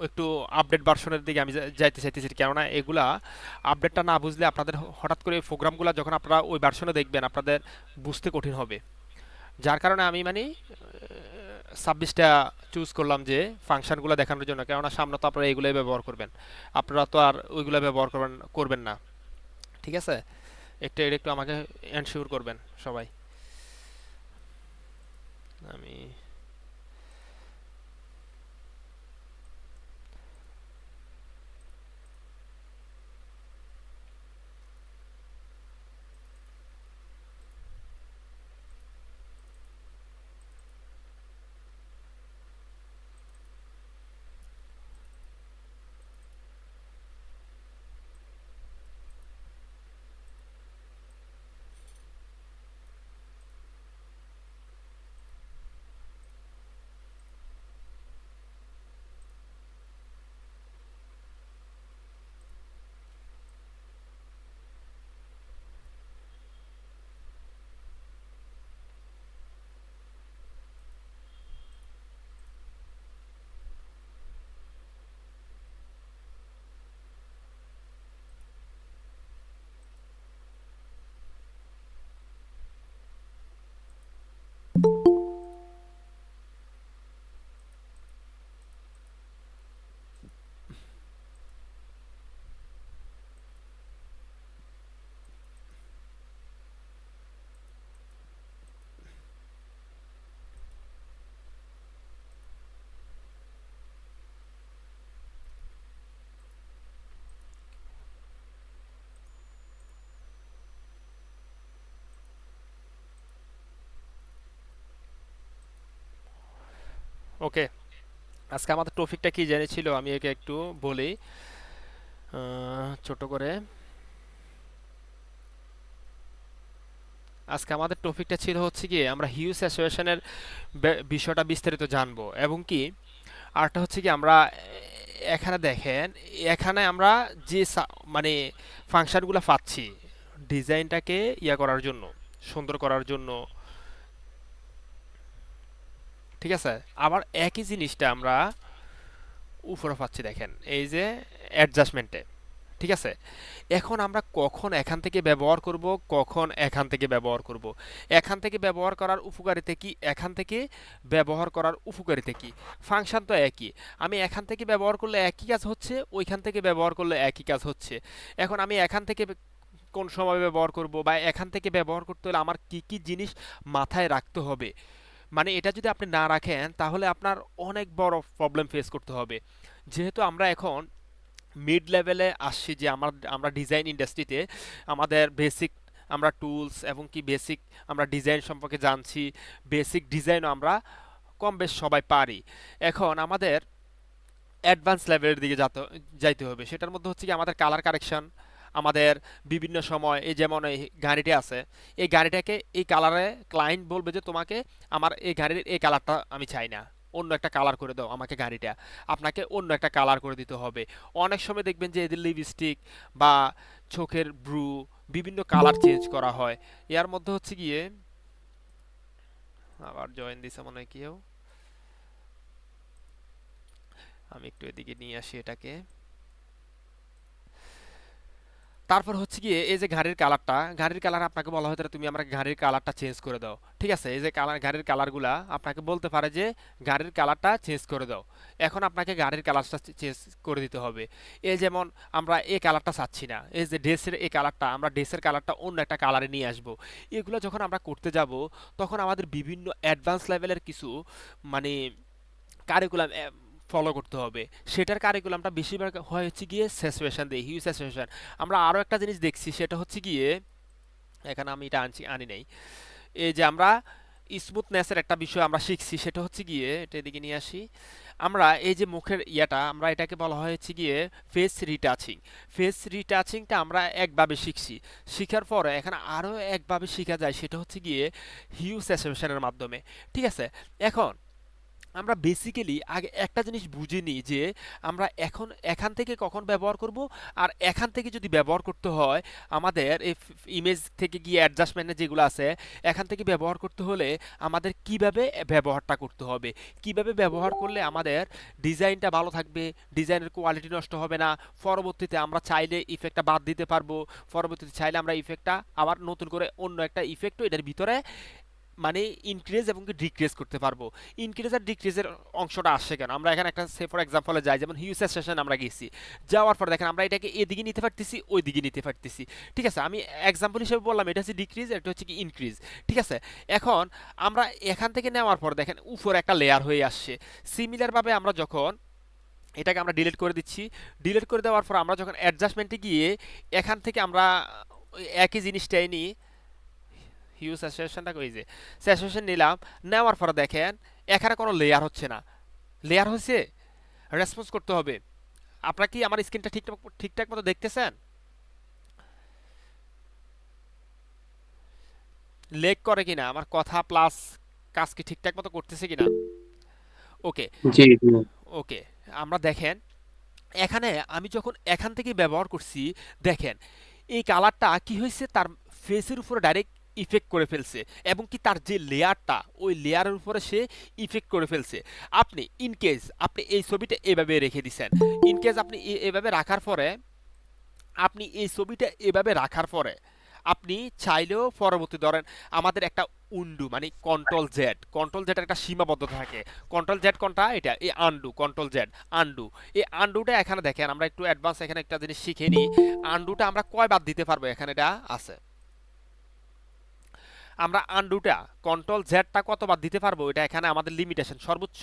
একটু আপডেট ভার্সনের দিকে আমি যাইতে চাইতেছি, কেননা এগুলা আপডেটটা না বুঝলে আপনাদের হঠাৎ করে প্রোগ্রামগুলো যখন আপনারা ওই ভার্সনে দেখবেন আপনাদের বুঝতে কঠিন হবে। যার কারণে আমি মানে 26টা চুজ করলাম যে ফাংশনগুলো দেখানোর জন্য, কেননা সামনে তো আপনারা এগুলোই ব্যবহার করবেন, আপনারা তো আর ওইগুলো ব্যবহার করবেন না। ঠিক আছে, এটা একটু আমাকে এনশিওর করবেন সবাই। আমি ওকে, আজকে আমাদের টপিকটা কি জেনেছিল আমি একে একটু বলি ছোট করে। আজকে আমাদের টপিকটা ছিল হচ্ছে কি আমরা হিউজ অ্যাসোসিয়েশনের বিষয়টা বিস্তারিত জানবো, এবং কি আরটা হচ্ছে কি আমরা এখানে দেখেন, এখানে আমরা যে মানে ফাংশনগুলো পাচ্ছি ডিজাইনটাকে ইয়া করার জন্য, সুন্দর করার জন্য। ঠিক আছে, আবার একই জিনিসটা আমরা উপরে পাচ্ছি দেখেন এই যে অ্যাডজাস্টমেন্টে। ঠিক আছে, এখন আমরা কখন এখান থেকে ব্যবহার করব, কখন এখান থেকে ব্যবহার করব, এখান থেকে ব্যবহার করার উপকারিতা কি, এখান থেকে ব্যবহার করার উপকারিতা কি। ফাংশন তো একই, আমি এখান থেকে ব্যবহার করলে একই কাজ হচ্ছে, ওইখান থেকে ব্যবহার করলে একই কাজ হচ্ছে। এখন আমি এখান থেকে কোন সময় ব্যবহার করব, বা এখান থেকে ব্যবহার করতে হলে আমার কি কি জিনিস মাথায় রাখতে হবে, মানে এটা যদি আপনি না রাখেন তাহলে আপনার অনেক বড় প্রবলেম ফেস করতে হবে। যেহেতু আমরা এখন মিড লেভেলে আসছি, যে আমরা ডিজাইন ইন্ডাস্ট্রিতে আমাদের বেসিক আমরা টুলস এবং কি বেসিক আমরা ডিজাইন সম্পর্কে জানছি, বেসিক ডিজাইনও আমরা কম বেশ সবাই পারি। এখন আমাদের অ্যাডভান্স লেভেলের দিকে যাইতে হবে। সেটার মধ্যে হচ্ছে কি আমাদের কালার কারেকশন, আমাদের বিভিন্ন সময় এই যেমন এই গাড়িটি আছে, এই গাড়িটাকে এই কালারে ক্লায়েন্ট বলবে যে তোমাকে আমার এই গাড়ির এই কালারটা আমি চাই না, অন্য একটা কালার করে দাও আমাকে গাড়িটা, আপনাকে অন্য একটা কালার করে দিতে হবে। অনেক সময় দেখবেন যে এদের লিপস্টিক বা চোখের ব্রু বিভিন্ন কালার চেঞ্জ করা হয়। এর মধ্যে হচ্ছে গিয়ে আবার জয়েন দিছে মনে হয় কেউ, আমি একটু এদিকে নিয়ে আসি এটাকে। তারপর হচ্ছে গিয়ে এই যে গাড়ির কালার আপনাকে বলা হয় তাহলে তুমি আমার গাড়ির কালারটা চেঞ্জ করে দাও। ঠিক আছে, এই যে গাড়ির কালারগুলা আপনাকে বলতে পারে যে গাড়ির কালারটা চেঞ্জ করে দাও। এখন আপনাকে গাড়ির কালারটা চেঞ্জ করে দিতে হবে। এই যেমন আমরা এই কালারটা চাচ্ছি না, এই যে ড্রেসের এই কালারটা, আমরা ড্রেসের কালারটা অন্য একটা কালারে নিয়ে আসবো। এগুলো যখন আমরা করতে যাব তখন আমাদের বিভিন্ন অ্যাডভান্স লেভেলের কিছু মানে কারিকুলাম ফলো করতে হবে। সেটার কারিকুলামটা বেশিরভাগ হয় হচ্ছে গিয়ে স্যাচুরেশন দিয়ে, হিউজ স্যাচুরেশন। আমরা আরও একটা জিনিস দেখছি সেটা হচ্ছে গিয়ে, এখানে আমি এটা আনি নাই, এই যে আমরা স্মুথনেসের একটা বিষয় আমরা শিখছি, সেটা হচ্ছে গিয়ে এটা এদিকে নিয়ে আসি। আমরা এই যে মুখের ইয়াটা আমরা এটাকে বলা হয়েছে গিয়ে ফেস রিটাচিং। ফেস রিটাচিংটা আমরা একভাবে শিখছি, শিখার পরে এখানে আরও একভাবে শেখা যায়, সেটা হচ্ছে গিয়ে হিউজ স্যাচুরেশনের মাধ্যমে। ঠিক আছে, এখন আমরা বেসিক্যালি আগে একটা জিনিস বুঝে নিই যে আমরা এখন এখান থেকে কখন ব্যবহার করব, আর এখান থেকে যদি ব্যবহার করতে হয় আমাদের এই ইমেজ থেকে গিয়ে অ্যাডজাস্টমেন্টে যেগুলো আছে এখান থেকে ব্যবহার করতে হলে আমাদের কিভাবে ব্যবহারটা করতে হবে, কিভাবে ব্যবহার করলে আমাদের ডিজাইনটা ভালো থাকবে, ডিজাইনের কোয়ালিটি নষ্ট হবে না, পরবর্তীতে আমরা চাইলে ইফেক্টটা বাদ দিতে পারবো, পরবর্তীতে চাইলে আমরা ইফেক্টটা আবার নতুন করে অন্য একটা ইফেক্টও এটার ভিতরে মানে ইনক্রিজ এবং ডিক্রিজ করতে পারবো। ইনক্রিজ আর ডিক্রিজের অংশটা আসছে কেন, আমরা এখানে একটা সে ফর এক্সাম্পলে যাই, যেমন হিউসের সেশন আমরা গেছি, যাওয়ার পর দেখেন আমরা এটাকে এদিকে নিতে পারতেছি ওই দিকে নিতে পারতেছি। ঠিক আছে, আমি এক্সাম্পল হিসেবে বললাম এটা হচ্ছে ডিক্রিজ, এটা হচ্ছে কি ইনক্রিজ। ঠিক আছে, এখন আমরা এখান থেকে নেওয়ার পর দেখেন উপরে একটা লেয়ার হয়ে আসছে। সিমিলারভাবে আমরা যখন এটাকে আমরা ডিলিট করে দিচ্ছি, ডিলিট করে দেওয়ার পর আমরা যখন অ্যাডজাস্টমেন্টে গিয়ে এখান থেকে আমরা ওই একই জিনিসটাই নিই, হিউজ স্যাচুরেশনটা ওই যে স্যাচুরেশন নিলাম, নেওয়ার পরে দেখেন এখানে কোনো লেয়ার হচ্ছে না। লেয়ার হচ্ছে, রেসপন্স করতে হবে। আপনারা কি আমার স্ক্রিনটা ঠিকঠাক ঠিকঠাক মতো দেখতেছেন? লেগ করে কিনা আমার কথা প্লাস কাজ কি ঠিকঠাক মতো করতেছে কিনা? ওকে। জি জি। ওকে, আমরা দেখেন এখানে আমি যখন এখান থেকে ব্যবহার করছি, দেখেন এই কালারটা কি হয়েছে, তার ফেসের উপরে ডাইরেক্ট ইফেক্ট করে ফেলছে, এবং কি তার যে লেয়ারটা ওই লেয়ারের উপরে সে ইফেক্ট করে ফেলছে। আপনি ইনকেস আপনি এই ছবিটা এভাবে রেখে দিছেন, ইনকেস আপনি এভাবে রাখার পরে, আপনি এই ছবিটা এভাবে রাখার পরে আপনি চাইলেও পরবর্তী ধরেন আমাদের একটা উন্ডু মানে কন্ট্রোল জেড একটা সীমাবদ্ধতা থাকে। কন্ট্রোল জেড কোনটা, এটা এই আন্ডু, কন্ট্রোল জেড আন্ডু। এই আন্ডুটা এখানে দেখেন আমরা একটু অ্যাডভান্স এখানে একটা জিনিস শিখে নিই। আন্ডুটা আমরা কয় বার দিতে পারবো, এখানে এটা আছে, আমরা আন্ডুটা কন্ট্রোল জেডটা কতবার দিতে পারবো, এটা এখানে আমাদের লিমিটেশন সর্বোচ্চ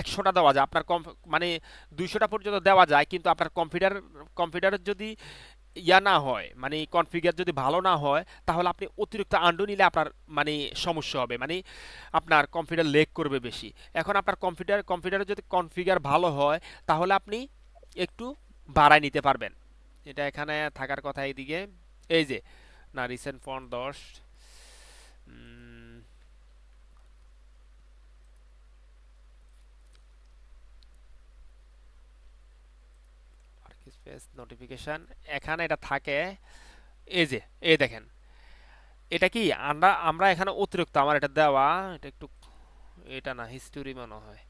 100টা দেওয়া যায় আপনার মানে 200টা পর্যন্ত দেওয়া যায়, কিন্তু আপনার কম্পিউটারের যদি ইয়া না হয় মানে কনফিগার যদি ভালো না হয় তাহলে আপনি অতিরিক্ত আন্ডু নিলে আপনার মানে সমস্যা হবে, মানে আপনার কম্পিউটার লেগ করবে বেশি। এখন আপনার কম্পিউটারের যদি কনফিগার ভালো হয় তাহলে আপনি একটু বাড়ায় নিতে পারবেন। এটা এখানে থাকার কথা এইদিকে, এই যে না রিসেন্ট ফন্ট 10, স্পেস নোটিফিকেশন এখানে এটা থাকে, এই যে এই দেখেন এটা কি আমরা আমরা এখানে অতিরিক্ত আমার এটা দেওয়া, এটা একটু এটা না হিস্টোরি মনে হয়,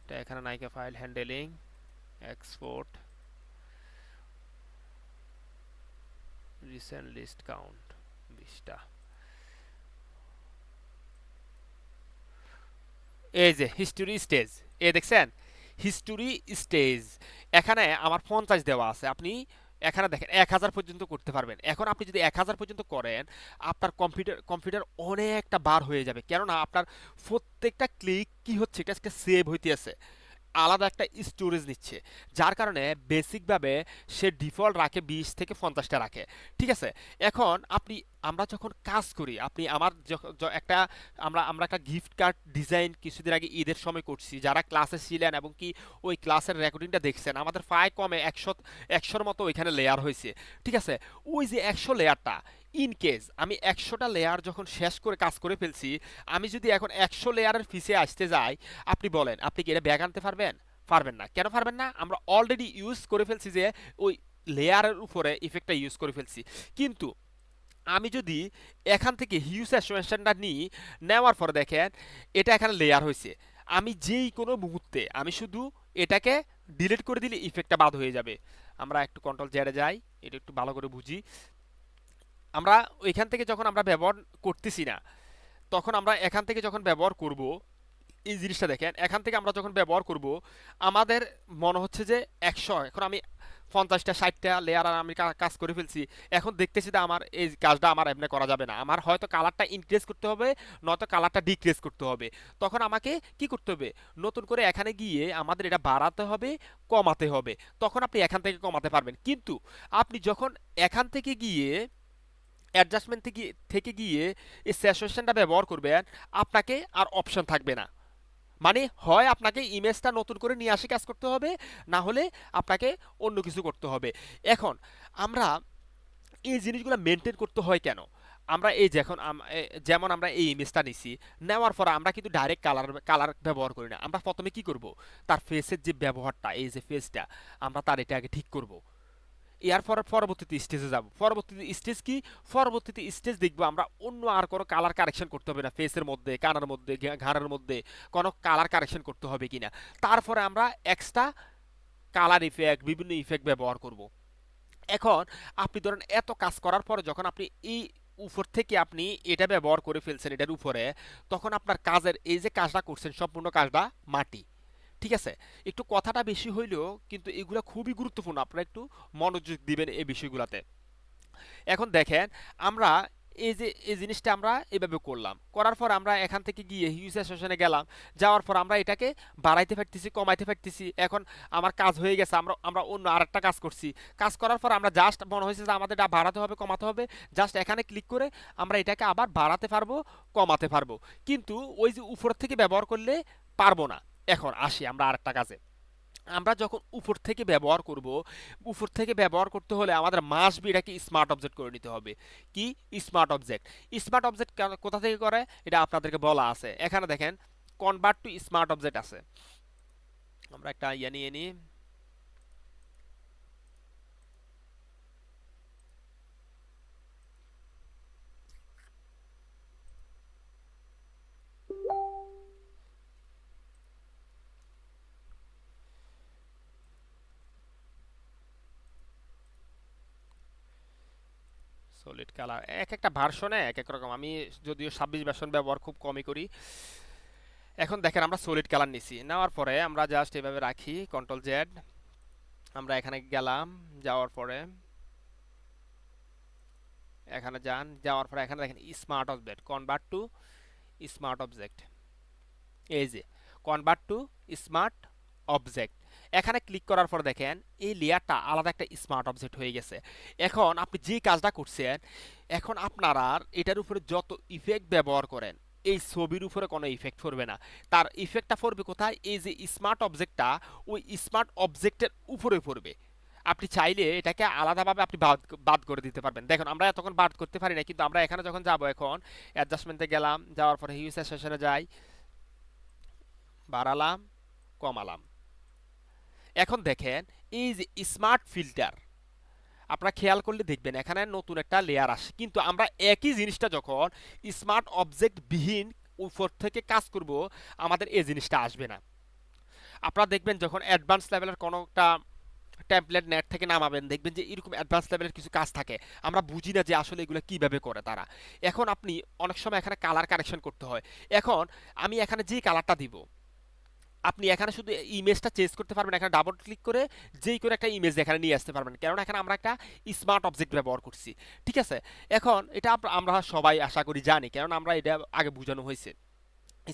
এটা এখানে নাইকা file handling export recent list count 20টা, এই যে হিস্টোরি স্টেজ, এ দেখছেন হিস্টোরি স্টেজ এখানে আমার 50 দেওয়া আছে, আপনি এখানে দেখেন 1000 পর্যন্ত করতে পারবেন। এখন আপনি যদি 1000 পর্যন্ত করেন আপনার কম্পিউটার অনেকটা বার হয়ে যাবে, কেননা আপনার প্রত্যেকটা ক্লিক কি হচ্ছে এটা একটা সেভ হইতে আছে, আলাদা একটা স্টোরেজ নিচ্ছে, যার কারণে বেসিকভাবে সে ডিফল্ট রাখে 20 থেকে 50টা রাখে। ঠিক আছে, এখন আমরা যখন কাজ করি, আপনি আমার একটা আমরা একটা গিফট কার্ড ডিজাইন কিছুদিন আগে ঈদের সময় করছি, যারা ক্লাসে ছিলেন এবং কি ওই ক্লাসের রেকর্ডিংটা দেখছেন আমাদের প্রায় কমে 100 মতো ওইখানে লেয়ার হয়েছে। ঠিক আছে, ওই যে 100 লেয়ারটা, ইন কেস আমি 100টা লেয়ার যখন শেষ করে কাজ করে ফেলছি, আমি যদি এখন 100 লেয়ারের পিছে আসতে যাই, আপনি বলেন আপনি কি এটা ব্যাক আনতে পারবেন? পারবেন না। কেন পারবেন না? আমরা অলরেডি ইউজ করে ফেলছি যে ওই লেয়ারের উপরে ইফেক্টটা ইউজ করে ফেলছি। কিন্তু আমি যদি এখান থেকে হিউজ অ্যাসোসিয়েশনটা নিই, নেওয়ার পরে দেখেন এটা এখানে লেয়ার হয়েছে, আমি যেই কোনো মুহূর্তে আমি শুধু এটাকে ডিলিট করে দিলে ইফেক্টটা বাদ হয়ে যাবে। আমরা একটু কন্ট্রোল জেডে যাই, এটা একটু ভালো করে বুঝি। আমরা ওইখান থেকে যখন আমরা ব্যবহার করতেছি না, তখন আমরা এখান থেকে যখন ব্যবহার করব, এই জিনিসটা দেখেন এখান থেকে আমরা যখন ব্যবহার করব আমাদের মনে হচ্ছে যে 100, এখন আমি 50টা 60টা লেয়ার আর আমি কাজ করে ফেলছি, এখন দেখতেছি যে আমার এই কাজটা আমার এমনি করা যাবে না, আমার হয়তো কালারটা ইনক্রিজ করতে হবে নয়তো কালারটা ডিক্রিজ করতে হবে। তখন আমাকে কি করতে হবে, নতুন করে এখানে গিয়ে আমাদের এটা বাড়াতে হবে, কমাতে হবে, তখন আপনি এখান থেকে কমাতে পারবেন। কিন্তু আপনি যখন এখান থেকে গিয়ে অ্যাডজাস্টমেন্ট থেকে গিয়ে এই স্যাচুরেশনটা ব্যবহার করবেন, আপনাকে আর অপশন থাকবে না, মানে হয় আপনাকে ইমেজটা নতুন করে নিয়ে আসে কাজ করতে হবে, না হলে আপনাকে অন্য কিছু করতে হবে। এখন আমরা এই জিনিসগুলো মেনটেন করতে হয় কেন, আমরা এই যখন যেমন আমরা এই ইমেজটা নিছি, নেওয়ার পর আমরা কিন্তু ডাইরেক্ট কালার কালার ব্যবহার করি না। আমরা প্রথমে কি করব, তার ফেসের যে ব্যবহারটা, এই যে ফেসটা, আমরা তার এটা আগে ঠিক করব। এর পরে পরবর্তীতে স্টেজে যাব। পরবর্তীতে স্টেজ কি, পরবর্তীতে স্টেজ দেখবো আমরা অন্য আর কোনো কালার কারেকশন করতে হবে না, ফেসের মধ্যে, কানের মধ্যে, ঘাড়ের মধ্যে কোনো কালার কারেকশন করতে হবে কিনা। তারপরে আমরা এক্সট্রা কালার ইফেক্ট, বিভিন্ন ইফেক্ট ব্যবহার করব। এখন আপনি ধরেন এত কাজ করার পরে যখন আপনি এই উপর থেকে আপনি এটা ব্যবহার করে ফেলছেন এটার উপরে, তখন আপনার কাজের এই যে কাজটা করছেন সম্পূর্ণ কাজটা মাটি। ঠিক আছে, একটু কথাটা বেশি হইলেও কিন্তু এগুলো খুবই গুরুত্বপূর্ণ, আপনারা একটু মনোযোগ দিবেন এই বিষয়গুলোতে। এখন দেখেন, আমরা এই যে এই জিনিসটা আমরা এভাবে করলাম, করার পর আমরা এখান থেকে গিয়ে হিউজ সেশনে গেলাম, যাওয়ার পর আমরা এটাকে বাড়াইতে পারতেছি, কমাইতে পারতেছি। এখন আমার কাজ হয়ে গেছে, আমরা আমরা অন্য আরেকটা কাজ করছি। কাজ করার পর আমরা জাস্ট মনে হয়েছে যে আমাদের এটা বাড়াতে হবে, কমাতে হবে, জাস্ট এখানে ক্লিক করে আমরা এটাকে আবার বাড়াতে পারবো, কমাতে পারবো। কিন্তু ওই যে উপর থেকে ব্যবহার করলে পারবো না। এখন আসি আমরা আরেকটা কাজে। আমরা যখন উপর থেকে ব্যবহার করব, উপর থেকে ব্যবহার করতে হলে আমাদের মাস্ট বি এটাকে স্মার্ট অবজেক্ট করে নিতে হবে। কি স্মার্ট অবজেক্ট? স্মার্ট অবজেক্ট কোথা থেকে করে এটা আপনাদেরকে বলা আছে, এখানে দেখেন কনভার্ট টু স্মার্ট অবজেক্ট আছে। আমরা একটা ইয়ে নিয়ে নিই, সলিড কালার এক একটা ভার্সনে এক এক রকম। আমি যদিও 26 ভার্সন ব্যবহার খুব কমই করি। এখন দেখেন আমরা সলিড কালার নিছি, নেওয়ার পরে আমরা জাস্ট এভাবে রাখি, কন্ট্রোল জেড। আমরা এখানে গেলাম, যাওয়ার পরে এখানে যান, যাওয়ার পরে এখানে দেখেন smart object, convert to smart object. এই যে কনভার্ট টু স্মার্ট অবজেক্ট, এখানে ক্লিক করার পর দেখেন এই লেয়ারটা আলাদা একটা স্মার্ট অবজেক্ট হয়ে গেছে। এখন আপনি যে কাজটা করছেন, এখন আপনারা এটার উপরে যত ইফেক্ট ব্যবহার করেন, এই ছবির উপরে কোনো ইফেক্ট পড়বে না। তার ইফেক্টটা পড়বে কোথায়, এই যে স্মার্ট অবজেক্টটা, ওই স্মার্ট অবজেক্টের উপরে পড়বে। আপনি চাইলে এটাকে আলাদাভাবে আপনি বাদ বাদ করে দিতে পারবেন। দেখুন আমরা তখন বাদ করতে পারি না, কিন্তু আমরা এখানে যখন যাব, এখন অ্যাডজাস্টমেন্টে গেলাম, যাওয়ার পরে হিউজ সেশনে যাই, বাড়ালাম, কমালাম। এখন দেখেন এই যে স্মার্ট ফিল্টার, আপনারা খেয়াল করলে দেখবেন এখানে নতুন একটা লেয়ার আসে, কিন্তু আমরা একই জিনিসটা যখন স্মার্ট অবজেক্ট বিহীন উপর থেকে কাজ করব, আমাদের এই জিনিসটা আসবে না। আপনারা দেখবেন যখন অ্যাডভান্স লেভেলের কোনো একটা ট্যাম্পলেট নেট থেকে নামাবেন, দেখবেন যে এরকম অ্যাডভান্স লেভেলের কিছু কাজ থাকে, আমরা বুঝি না যে আসলে এগুলো কিভাবে করে তারা। এখন আপনি অনেক সময় এখানে কালার কারেকশন করতে হয়। এখন আমি এখানে যে কালারটা দিব, আপনি এখানে শুধু ইমেজটা চেঞ্জ করতে পারবেন, এখানে ডাবল ক্লিক করে যেই করে একটা ইমেজ এখানে নিয়ে আসতে পারবেন, কারণ এখানে আমরা একটা স্মার্ট অবজেক্ট ব্যবহার করছি। ঠিক আছে, এখন এটা আমরা সবাই আশা করি জানি, কারণ আমরা এটা আগে বোঝানো হয়েছে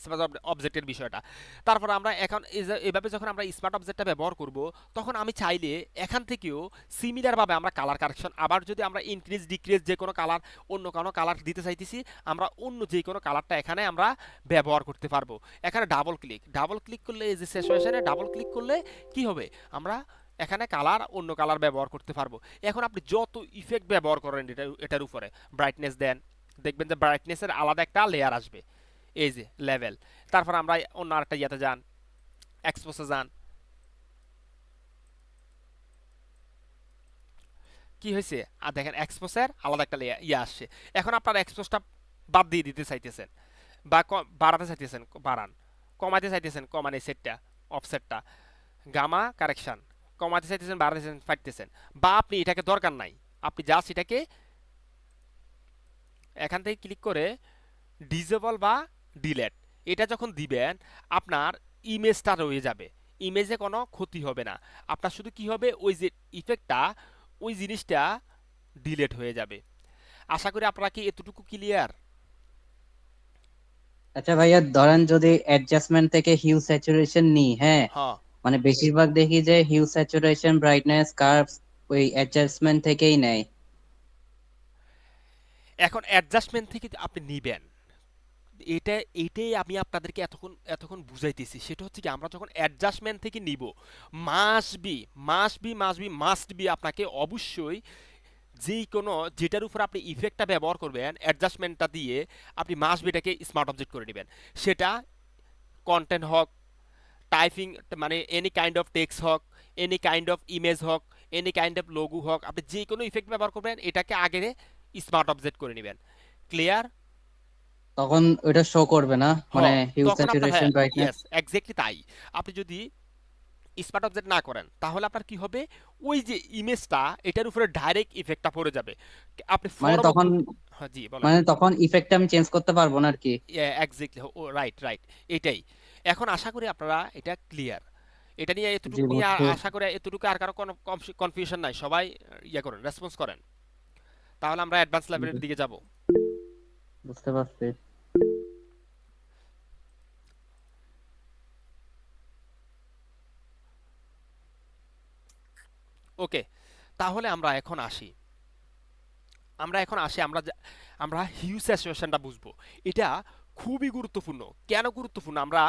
স্মার্ট অবজেক্টের বিষয়টা। তারপর আমরা এখন এভাবে যখন আমরা স্মার্ট অবজেক্টটা ব্যবহার করব, তখন আমি চাইলে এখান থেকেও সিমিলারভাবে আমরা কালার কারেকশন, আবার যদি আমরা ইনক্রিজ ডিক্রিজ যে কোনো কালার, অন্য কোনো কালার দিতে চাইতেছি, আমরা অন্য যে কোনো কালারটা এখানে আমরা ব্যবহার করতে পারবো। এখানে ডাবল ক্লিক করলে, এই যে সিচুয়েশনে ডাবল ক্লিক করলে কি হবে, আমরা এখানে কালার, অন্য কালার ব্যবহার করতে পারবো। এখন আপনি যত ইফেক্ট ব্যবহার করেন এটার উপরে, ব্রাইটনেস দেন, দেখবেন যে ব্রাইটনেসের আলাদা একটা লেয়ার আসবে, এই যে লেভেল। তারপর আমরা অন্য আরেকটা ইয়েতে যান, এক্সপোসে যান, কি হয়েছে আর দেখেন এক্সপোসের আলাদা একটা ইয়ে আসছে। এখন আপনারা এক্সপোসটা বাদ দিয়ে দিতে চাইতেছেন, বা বাড়াতে চাইতেছেন বাড়ান, কমাতে চাইতেছেন কমান, এই সেটটা অফসেটটা, গামা কারেকশন, কমাতে চাইতেছেন বাড়াতে চাইতেছেন ফাইতেছেন, বা আপনি এটাকে দরকার নাই, আপনি জাস্ট এটাকে এখান থেকে ক্লিক করে ডিজেবল বা ডিলেট, এটা যখন দিবেন, আপনার ইমেজটা রয়ে যাবে, ইমেজে কোনো ক্ষতি হবে না। আপনার শুধু কি হবে, ওই যে ইফেক্টটা, ওই জিনিসটা ডিলেট হয়ে যাবে। আশা করি আপনারা কি এতটুকু ক্লিয়ার? আচ্ছা ভাইয়া, ধরেন যদি অ্যাডজাস্টমেন্ট থেকে হিউ স্যাচুরেশন নিই, হ্যাঁ, হ্যাঁ, মানে বেশিরভাগ দেখি যে হিউ স্যাচুরেশন ব্রাইটনেস কার্ভস ওই অ্যাডজাস্টমেন্ট থেকেই নেয়। এখন অ্যাডজাস্টমেন্ট থেকে আপনি নিবেন, এটা এইটাই আমি আপনাদেরকে এতক্ষণ এতক্ষণ বুঝাইতেছি। সেটা হচ্ছে কি, আমরা যখন অ্যাডজাস্টমেন্ট থেকে নিব, মাস্ট বি আপনাকে অবশ্যই যেই কোনো যেটার উপর আপনি ইফেক্টটা ব্যবহার করবেন অ্যাডজাস্টমেন্টটা দিয়ে আপনি মাস্ট এটাকে স্মার্ট অবজেক্ট করে নেবেন। সেটা কন্টেন্ট হোক, টাইপিং, মানে এনি কাইন্ড অফ টেক্সট হোক, এনি কাইন্ড অফ ইমেজ হোক, এনি কাইন্ড অফ লোগো হোক, আপনি যে কোনো ইফেক্ট ব্যবহার করবেন এটাকে আগে স্মার্ট অবজেক্ট করে নেবেন। ক্লিয়ার? তখন ওটা শো করবে না, হ, মানে হিউ তখন আপনার, স্যাচুরেশন হ্যাঁ, ব্রাইটনেস। ইয়েস, এক্স্যাক্টলি তাই। আপনি যদি স্মার্ট অবজেক্ট না করেন তাহলে আপনার কি হবে, ওই যে ইমেজটা এটার উপরে ডাইরেক্ট ইফেক্টটা পড়ে যাবে। আপনি মানে তখন পরবর্তী, হ্যাঁ জি বলেন। মানে তখন ইফেক্টটা আমি চেঞ্জ করতে পারবো না আর কি। এক্স্যাক্টলি, ও রাইট রাইট, এটাই। এখন আশা করি আপনারা এটা ক্লিয়ার। এটা নিয়ে, জি এতটুকু নিয়ে বুঝতে আশা করি এতটুকু আর কারো কোনো কনফিউশন নাই, সবাই ইয়ে করেন, রেসপন্স করেন। তাহলে আমরা অ্যাডভান্স লেভেলের দিকে যাব। বুঝতে পারছি। ওকে, তাহলে আমরা এখন আসি, আমরা হিউ স্যাচুরেশনটা বুঝবো। এটা খুবই গুরুত্বপূর্ণ। কেন গুরুত্বপূর্ণ? আমরা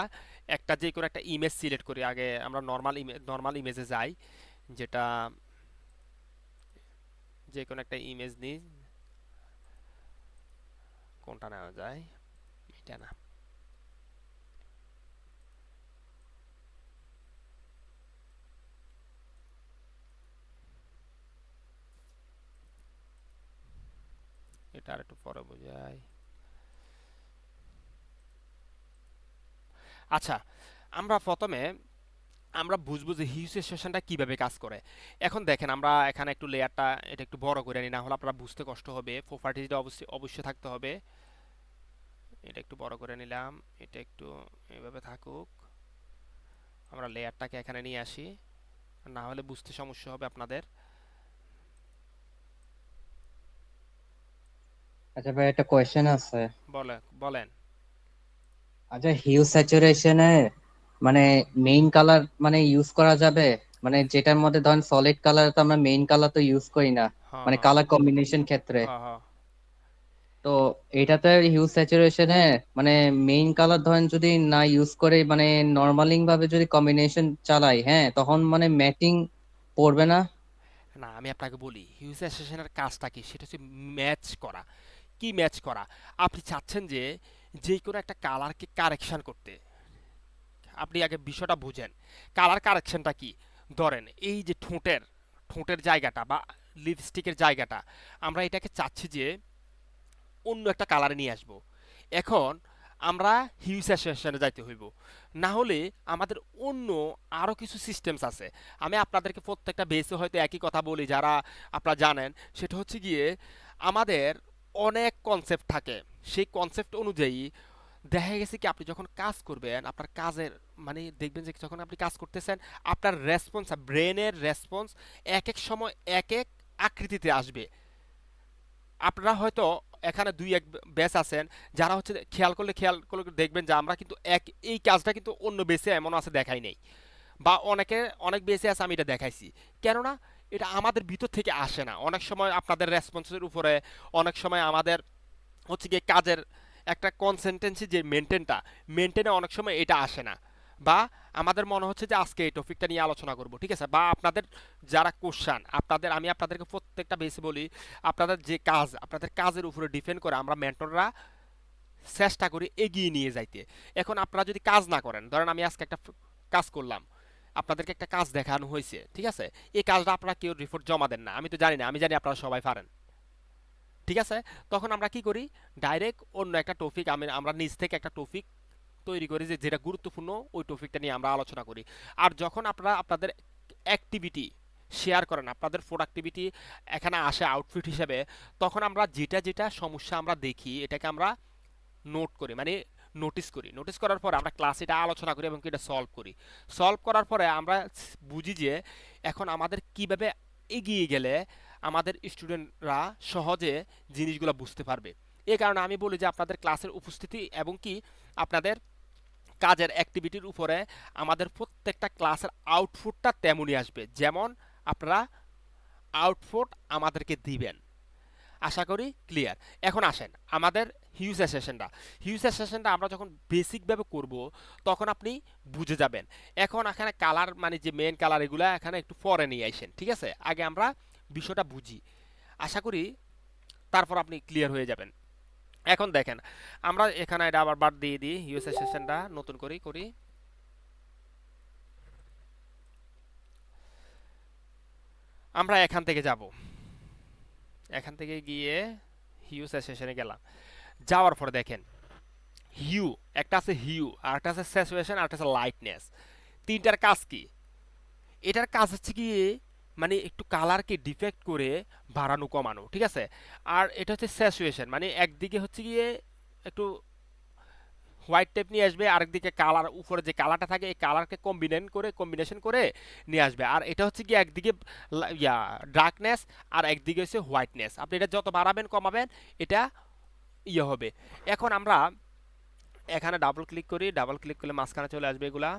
একটা যে কোনো একটা ইমেজ সিলেক্ট করি, আগে আমরা নর্মাল ইমেজে যাই, যেটা যে কোনো একটা ইমেজ নিই। কোনটা নেওয়া যায়? এটা না, এটা আর একটু পরে বোঝাই। আচ্ছা, আমরা প্রথমে আমরা বুঝবো যে হিউ স্যাচুরেশনটা কিভাবে কাজ করে। এখন দেখেন, আমরা এখানে একটু লেয়ারটা এটা একটু বড় করে নিই, না হলে আপনারা বুঝতে কষ্ট হবে। প্রপার্টিটা অবশ্যই থাকতে হবে। এটা একটু বড় করে নিলাম, এটা একটু এভাবে থাকুক। আমরা লেয়ারটাকে এখানে নিয়ে আসি, না হলে বুঝতে সমস্যা হবে আপনাদের। আচ্ছা ভাই, একটা কোয়েশ্চেন আছে। বলেন। আচ্ছা, হিউ স্যাচুরেশনে মানে মেইন কালার মানে ইউজ করা যাবে? মানে যেটার মধ্যে ধরেন সলিড কালার, তো আমরা মেইন কালার তো ইউজ করি না, হ্যাঁ মানে হ্যাঁ কালার কম্বিনেশন ক্ষেত্রে। হ্যাঁ হ্যাঁ। তো এটাতে হিউ স্যাচুরেশনে মানে মেইন কালার ধরেন যদি না ইউজ করে, মানে নর্মালিং ভাবে যদি কম্বিনেশন চালাই, হ্যাঁ, তখন মানে ম্যাটিং পড়বে না? না, আমি আপনাকে বলি হিউ স্যাচুরেশনের কাজটা কি, সেটা হচ্ছে ম্যাচ করা। কি ম্যাচ করা? আপনি চাচ্ছেন যে যে কোনো একটা কালারকে কারেকশন করতে। আপনি আগে বিষয়টা বুঝেন, কালার কারেকশনটা কি। ধরেন এই যে ঠোঁটের ঠোঁটের জায়গাটা বা লিপস্টিকের জায়গাটা, আমরা এটাকে চাচ্ছি যে অন্য একটা কালারে নিয়ে আসবো। এখন আমরা হিউ স্যাচুরেশনে যাইতে হইব, না হলে আমাদের অন্য আরও কিছু সিস্টেমস আছে। আমি আপনাদেরকে প্রত্যেকটা বেসে হয়তো একই কথা বলি, যারা আপনারা জানেন। সেটা হচ্ছে গিয়ে আমাদের অনেক কনসেপ্ট থাকে। সেই কনসেপ্ট অনুযায়ী দেখা গেছে কি, আপনি যখন কাজ করবেন আপনার কাজের, মানে দেখবেন যে যখন আপনি কাজ করতেছেন আপনার রেসপন্স, ব্রেনের রেসপন্স এক এক সময় এক এক আকৃতিতে আসবে। আপনারা হয়তো এখানে দুই এক ব্যাচ আছেন যারা হচ্ছে খেয়াল করলে দেখবেন যে আমরা কিন্তু এই কাজটা কিন্তু অন্য বেসে এমন আছে দেখাই নেই, বা অনেক বেসে আছে আমি এটা দেখাইছি। কেননা এটা আমাদের ভিতর থেকে আসে না। অনেক সময় আপনাদের রেসপন্সের উপরে, অনেক সময় আমাদের হচ্ছে গিয়ে কাজের একটা কনসেন্টেন্সি যে মেনটেনে অনেক সময় এটা আসে না। বা আমাদের মনে হচ্ছে যে আজকে এই টপিকটা নিয়ে আলোচনা করব, ঠিক আছে, বা আপনাদের যারা কোশ্চান, আমি আপনাদেরকে প্রত্যেকটা বেসে বলি, আপনাদের যে কাজ, আপনাদের কাজের উপরে ডিপেন্ড করে আমরা মেন্টররা চেষ্টা করি এগিয়ে নিয়ে যাইতে। এখন আপনারা যদি কাজ না করেন, ধরেন আমি আজকে একটা কাজ করলাম, আপনাদেরকে একটা কাজ দেখানো হয়েছে, ঠিক আছে, এই কাজটা আপনারা কেউ রিপোর্ট জমা দেন না, আমি তো জানি না, আমি জানি আপনারা সবাই পারেন, ঠিক আছে। তখন আমরা কি করি, ডাইরেক্ট অন্য একটা টপিক, আমরা নিজ থেকে একটা টপিক তৈরি করি যে যেটা গুরুত্বপূর্ণ, ওই টপিকটা নিয়ে আমরা আলোচনা করি। আর যখন আপনারা আপনাদের অ্যাক্টিভিটি শেয়ার করেন, আপনাদের প্রোডাক্টিভিটি এখানে আসে আউটফিট হিসেবে, তখন আমরা যেটা যেটা সমস্যা আমরা দেখি এটাকে আমরা নোট করি, মানে নোটিস করার পরে আমরা ক্লাসে এটা আলোচনা করি এবং এটা সলভ করার পরে আমরা বুঝি যে এখন আমাদের কিভাবে এগিয়ে গেলে আমাদের স্টুডেন্টরা সহজে জিনিসগুলো বুঝতে পারবে। এই কারণে আমি বলি যে আপনাদের ক্লাসের উপস্থিতি এবং কি আপনাদের কাজের অ্যাক্টিভিটির উপরে আমাদের প্রত্যেকটা ক্লাসের আউটপুটটা তেমনই আসবে, যেমন আপনারা আউটপুট আমাদেরকে দিবেন। আশা করি ক্লিয়ার। এখন আসেন আমাদের হিউজ সেশনটা আমরা যখন বেসিকভাবে করব তখন আপনি বুঝে যাবেন। এখন এখানে কালার, মানে যে মেন কালার, এগুলা এখানে একটু পরে নিয়ে আসেন, ঠিক আছে। আগে আমরা বিষয়টা বুঝি। আশা করি তারপর আপনি ক্লিয়ার হয়ে যাবেন। এখন দেখেন আমরা এখানে এটা আবার বাদ দিয়ে দিই, ইউএসএ সেশনটা নতুন করি। আমরা এখান থেকে যাব, এখান থেকে গিয়ে হিউজ সেশনে গেলাম। যাওয়ার পরে দেখেন হিউ, একটা আছে হিউ, আর একটা আছে স্যাচুরেশন, আর একটা আছে লাইটনেস। তিনটার কাজ কি? এটার কাজ হচ্ছে কি মানে একটু কালারকে ডিফেক্ট করে বাড়ানো কমানো, ঠিক আছে। আর এটা হচ্ছে স্যাচুরেশন, মানে একদিকে হচ্ছে গিয়ে একটু হোয়াইট টাইপ নিয়ে আসবে, আরেকদিকে কালার উপরে যে কালারটা থাকে এই কালারকে কম্বিনেশন করে নিয়ে আসবে। আর এটা হচ্ছে কি একদিকে ডার্কনেস, আর একদিকে হচ্ছে হোয়াইটনেস। আপনি এটা যত বাড়াবেন কমাবেন এটা হবে। এখন আমরা এখানে ডাবল ক্লিক করি, ডাবল ক্লিক করলে মাঝখানে চলে আসবে এগুলা।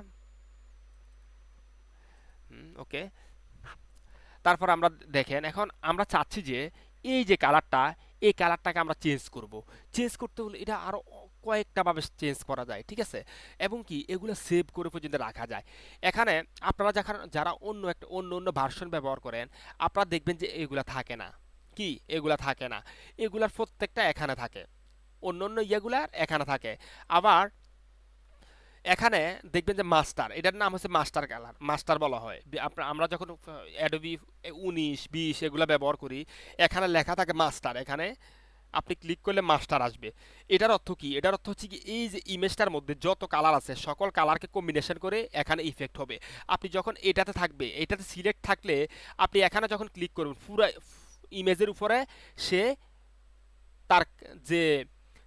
ওকে, তারপর আমরা দেখেন এখন আমরা চাচ্ছি যে এই যে কালারটা, এই কালারটাকে আমরা চেঞ্জ করব। চেঞ্জ করতে হলে এটা আরো কয়েকটা ভাবে চেঞ্জ করা যায়, ঠিক আছে। এবং কি এগুলো সেভ করে পর্যন্ত রাখা যায়। এখানে আপনারা যারা অন্য ভার্সন ব্যবহার করেন, আপনারা দেখবেন যে এগুলা থাকে না। কি এগুলা থাকে না? এগুলার প্রত্যেকটা এখানে থাকে, অন্য অন্য ইয়েগুলার এখানে থাকে। আবার এখানে দেখবেন যে মাস্টার, এটার নাম হচ্ছে মাস্টার কালার, মাস্টার বলা হয়। আমরা যখন অ্যাডোবি 19 20 এগুলো ব্যবহার করি, এখানে লেখা থাকে মাস্টার, এখানে আপনি ক্লিক করলে মাস্টার আসবে। এটার অর্থ কি? এটার অর্থ হচ্ছে কি এই যে ইমেজটার মধ্যে যত কালার আছে সকল কালারকে কম্বিনেশন করে এখানে ইফেক্ট হবে। আপনি যখন এটাতে থাকবে, এটাতে সিলেক্ট থাকলে আপনি এখানে যখন ক্লিক করবেন পুরো ইমেজের উপরে সে তার যে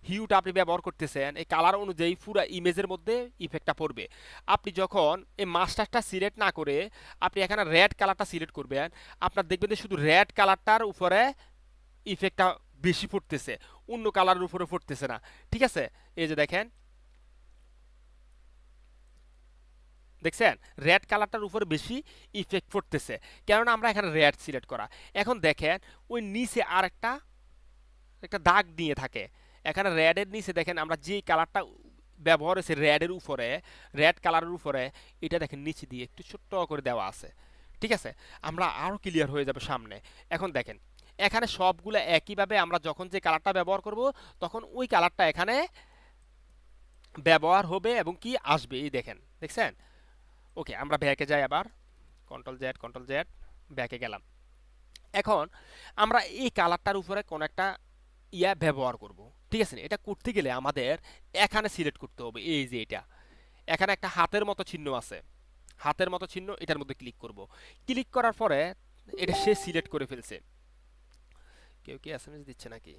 হিউটা আপনি ব্যবহার করতেছেন এই কালার অনুযায়ী পুরো ইমেজের মধ্যে ইফেক্টটা পড়বে। আপনি যখন এই মাস্টারটা সিলেক্ট না করে আপনি এখানে রেড কালারটা সিলেক্ট করবেন, আপনার দেখবেন যে শুধু রেড কালারটার উপরে ইফেক্টটা বেশি পড়তেছে, অন্য কালারের উপরে পড়তেছে না, ঠিক আছে। এই যে দেখেন, দেখছেন রেড কালারটার উপরে বেশি ইফেক্ট পড়তেছে, কেননা আমরা এখানে রেড সিলেক্ট করা। এখন দেখেন ওই নিচে আর একটা একটা দাগ দিয়ে থাকে, এখানে রেডের নিচে দেখেন আমরা যে কালারটা ব্যবহার হয়েছে রেডের উপরে, রেড কালারের উপরে, এটা দেখেন নিচে দিয়ে একটু ছোট্ট করে দেওয়া আছে, ঠিক আছে। আমরা আরো ক্লিয়ার হয়ে যাবে সামনে। এখন দেখেন এখানে সবগুলো একইভাবে আমরা যখন যে কালারটা ব্যবহার করব তখন ওই কালারটা এখানে ব্যবহার হবে এবং কি আসবে, এই দেখেন, দেখছেন। ওকে, আমরা ব্যাকে যাই আবার, কন্ট্রোল জেড ব্যাকে গেলাম। এখন আমরা এই কালারটার উপরে কোন একটা ব্যবহার করব, ঠিক আছে। এটা করতে গেলে আমাদের এখানে সিলেক্ট করতে হবে, এই যে এটা এখানে একটা হাতের মতো চিহ্ন আছে, হাতের মতো চিহ্ন, এটার মধ্যে ক্লিক করব। ক্লিক করার পরে এটা সে সিলেক্ট করে ফেলছে। কেউ কি এসএমএস দিচ্ছে নাকি?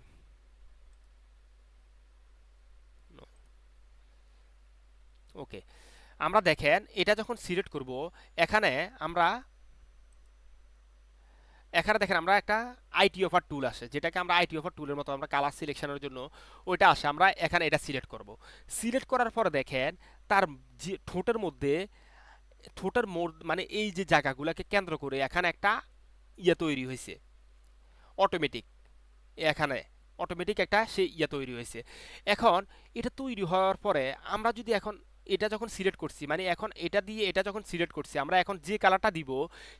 ওকে, আমরা দেখেন এটা যখন সিলেক্ট করব, এখানে আমরা এখানে দেখেন আমরা একটা আইটি অফার টুল আসে, যেটাকে আমরা আইটি অফার টুলের মতো আমরা কালার সিলেকশনের জন্য ওইটা আসে, আমরা এখানে এটা সিলেক্ট করব। সিলেক্ট করার পরে দেখেন তার যে ঠোঁটের মধ্যে, ঠোঁটের মোড় মানে এই যে জায়গাগুলোকে কেন্দ্র করে এখানে একটা তৈরি হয়েছে অটোমেটিক, এখানে অটোমেটিক একটা সেই তৈরি হয়েছে। এখন এটা তৈরি হওয়ার পরে আমরা যদি এখন এটা যখন সিলেক্ট করছি, মানে এখন এটা দিয়ে এটা যখন সিলেক্ট করছি, আমরা এখন যে কালারটা দিব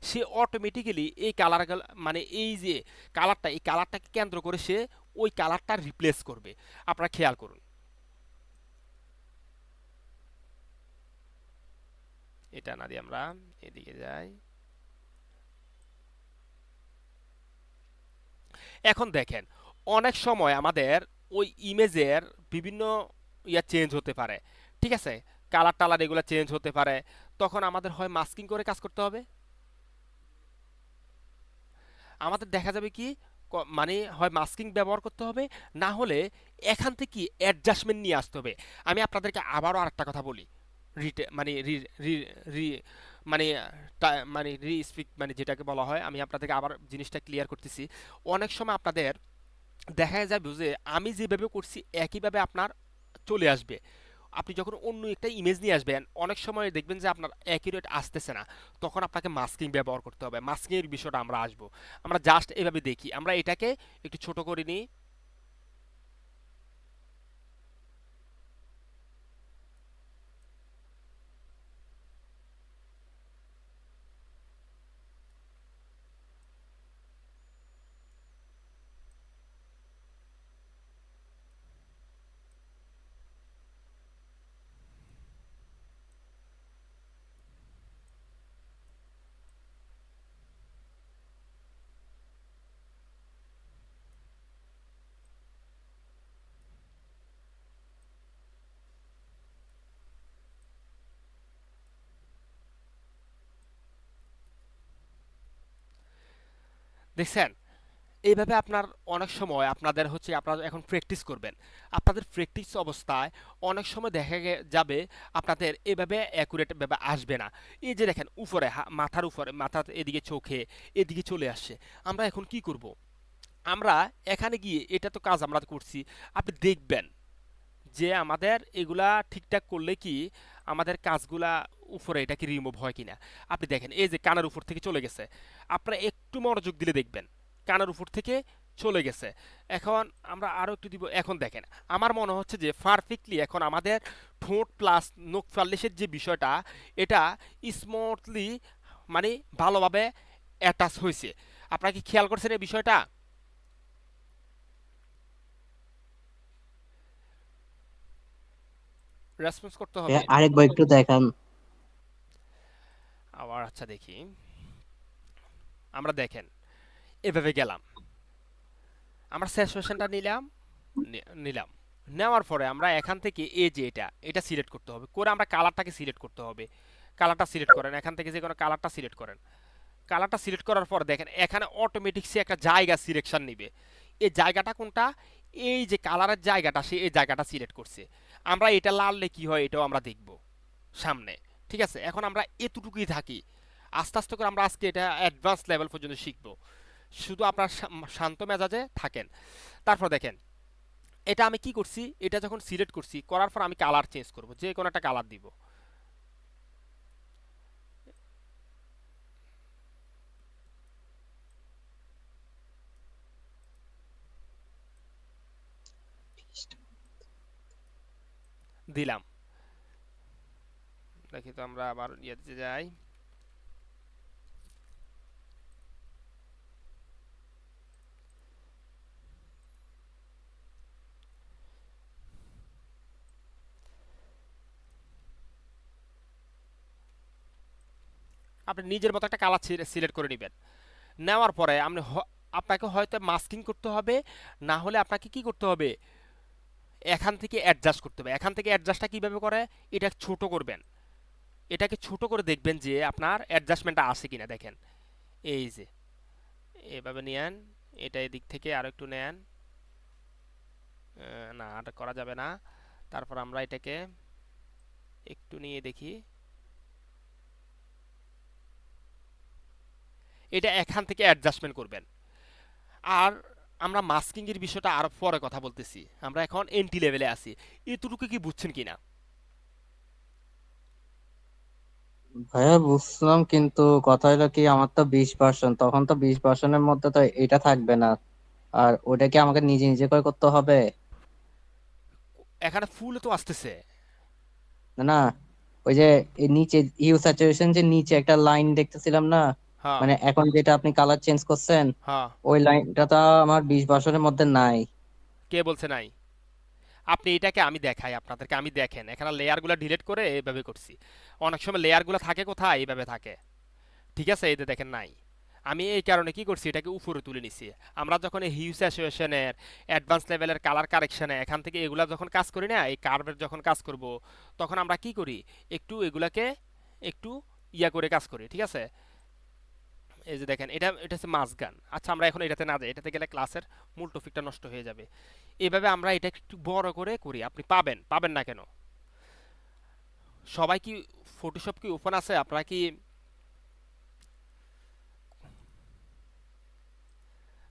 সে অটোমেটিক্যালি এই কালার, মানে এই যে কালারটা, এই কালারটাকে কেন্দ্র করে সে ওই কালারটা রিপ্লেস করবে। আপনারা খেয়াল করুন, এটা না দিয়ে আমরা এদিকে যাই। এখন দেখেন অনেক সময় আমাদের ওই ইমেজের বিভিন্ন চেঞ্জ হতে পারে, ঠিক আছে। কালার টালার এগুলো চেঞ্জ হতে পারে, তখন আমাদের হয় মাস্কিং করে কাজ করতে হবে, আমাদের দেখা যাবে কি মানে হয় মাস্কিং ব্যবহার করতে হবে, না হলে এখান থেকে অ্যাডজাস্টমেন্ট নিয়ে আসতে হবে। আমি আপনাদেরকে আবারও আরেকটা কথা বলি, মানে রি রি রি মানে মানে রি স্পিক মানে যেটাকে বলা হয়, আমি আপনাদেরকে আবার জিনিসটা ক্লিয়ার করতেছি। অনেক সময় আপনাদের দেখা যাবে যে আমি যেভাবে করছি একইভাবে আপনার চলে আসবে। আপনি যখন অন্য একটা ইমেজ নিয়ে আসবেন অনেক সময় দেখবেন যে আপনার অ্যাকিউরেট আসতেছে না, তখন আপনাকে মাস্কিং ব্যবহার করতে হবে। মাস্কিং এর বিষয়টা আমরা আসবো, আমরা জাস্ট এভাবে দেখি। আমরা এটাকে একটু ছোট করে নিই, দেখছেন? এইভাবে আপনার অনেক সময় আপনাদের হচ্ছে আপনারা এখন প্র্যাকটিস করবেন। আপনাদের প্র্যাকটিস অবস্থায় অনেক সময় দেখা যাবে আপনাদের এভাবে অ্যাকুরেট ভাবে আসবে না। এই যে দেখেন উপরে মাথার উপরে, মাথার এদিকে চোখে, এদিকে চলে আসছে। আমরা এখন কি করব? আমরা এখানে গিয়ে এটা তো কাজ আমরা করছি। আপনি দেখবেন যে আমাদের এগুলা ঠিকঠাক করলে কি আমাদের কাজগুলা উপরে এটা কি রিমুভ হয় কিনা। আপনি দেখেন এই যে কানের উপর থেকে চলে গেছে, আপনারা একটু মনোযোগ দিলে দেখবেন কানের উপর থেকে চলে গেছে। এখন আমরা আরো একটু দিব। এখন দেখেন আমার মনে হচ্ছে যে পারফেক্টলি এখন আমাদের ঠোঁট প্লাস নখ পালিশের যে বিষয়টা, এটা স্মুথলি মানে ভালোভাবে অ্যাটাচ হয়েছে। আপনারা কি খেয়াল করছেন এই বিষয়টা? রেসপন্স করতে হবে। আরেকবার একটু দেখান। আবার আচ্ছা দেখি। আমরা দেখেন এভাবে গেলাম, আমরা স্যাচুরেশনটা নিলাম, নিলাম। নেওয়ার পরে আমরা এখান থেকে এই যে এটা সিলেক্ট করতে হবে, করে আমরা কালারটাকে সিলেক্ট করতে হবে। কালারটা সিলেক্ট করেন, এখান থেকে যে কোনো কালারটা সিলেক্ট করেন। কালারটা সিলেক্ট করার পর দেখেন এখানে অটোমেটিক সে একটা জায়গা সিলেকশন নিবে। এই জায়গাটা কোনটা? এই যে কালারের জায়গাটা, সে এই জায়গাটা সিলেক্ট করছে। আমরা এটা লাললে কি হয় এটাও আমরা দেখব সামনে। ঠিক আছে, এখন আমরা এতটুকুই থাকি। আস্তে আস্তে করে আমরা আজকে এটা অ্যাডভান্স লেভেল পর্যন্ত শিখবো। শুধু আপনার শান্ত মেজাজে থাকেন। তারপর দেখেন এটা আমি কি করছি, এটা যখন সিলেক্ট করছি করার পর আমি কালার চেঞ্জ করব, যে কোনো একটা কালার দিব। দিলাম। দেখি তো আমরা আবার ইয়েতে যাই। আপনি নিজের মতো একটা কালার সিলেক্ট করে নেবেন। নেওয়ার পরে আপনি আপনাকে হয়তো মাস্কিং করতে হবে, না হলে আপনাকে কি করতে হবে, এখান থেকে অ্যাডজাস্ট করতে হবে। এখান থেকে অ্যাডজাস্টটা কিভাবে করে, এটা ছোট করবেন। এটাকে ছোট করে দেখবেন যে আপনার অ্যাডজাস্টমেন্টটা আছে কিনা। দেখেন এই যে এভাবে নিয়েন, এটা এদিক থেকে আরো একটু নেন। না, এটা করা যাবে না। তারপর আমরা এটাকে একটু নিয়ে দেখি। এটা এখান থেকে অ্যাডজাস্টমেন্ট করবেন। আর আমরা মাস্কিং এর বিষয়টা আরো পরে কথা বলতেছি, আমরা এখন এন্টি লেভেলে আছি। এতটুকু কি বুঝছেন কিনা? ভাইয়া বুঝলাম, কিন্তু কথা হলো কি, আমার তো 20%, তখন তো 20%-এর মধ্যে তো এটা থাকবে না। আর ওটা কি আমাকে নিজে নিজে করে করতে হবে? এখানে ফুল তো আসতেছে। না না, ওই যে এই নিচে হিউ স্যাচুরেশন যে নিচে একটা লাইন দেখতেছিলাম না, হ্যাঁ, মানে এখন যেটা আপনি কালার চেঞ্জ করছেন, হ্যাঁ। ওই লাইনটা তো আমার 20%-এর মধ্যে নাই। কে বলছে নাই? আপনি এটাকে আমি দেখাই আপনাদেরকে, আমি দেখেন এখানে লেয়ারগুলো ডিলিট করে এইভাবে করছি। অনেক সময় লেয়ারগুলো থাকে কোথায়, এইভাবে থাকে। ঠিক আছে, এই যে দেখেন নাই। আমি এই কারণে কি করছি, এটাকে উপরে তুলে নিছি। আমরা যখন এই হিউ স্যাচুরেশনের অ্যাডভান্স লেভেলের কালার কারেকশনে এখান থেকে এগুলা যখন কাজ করি না, এই কার্ভের যখন কাজ করব, তখন আমরা কি করি, একটু এগুলাকে একটু ইয়া করে কাজ করি। ঠিক আছে, এই যে দেখেন এটা এটা হচ্ছে মাঝগান। আচ্ছা আমরা এখন এটাতে না যাই, এটাতে গেলে ক্লাসের মূল টপিকটা নষ্ট হয়ে যাবে। এভাবে আমরা এটা একটু বড় করে করি, আপনি পাবেন পাবেন না কেন? সবাই কি ফটোশপ কি ওপেন আছে? আপনারা কি,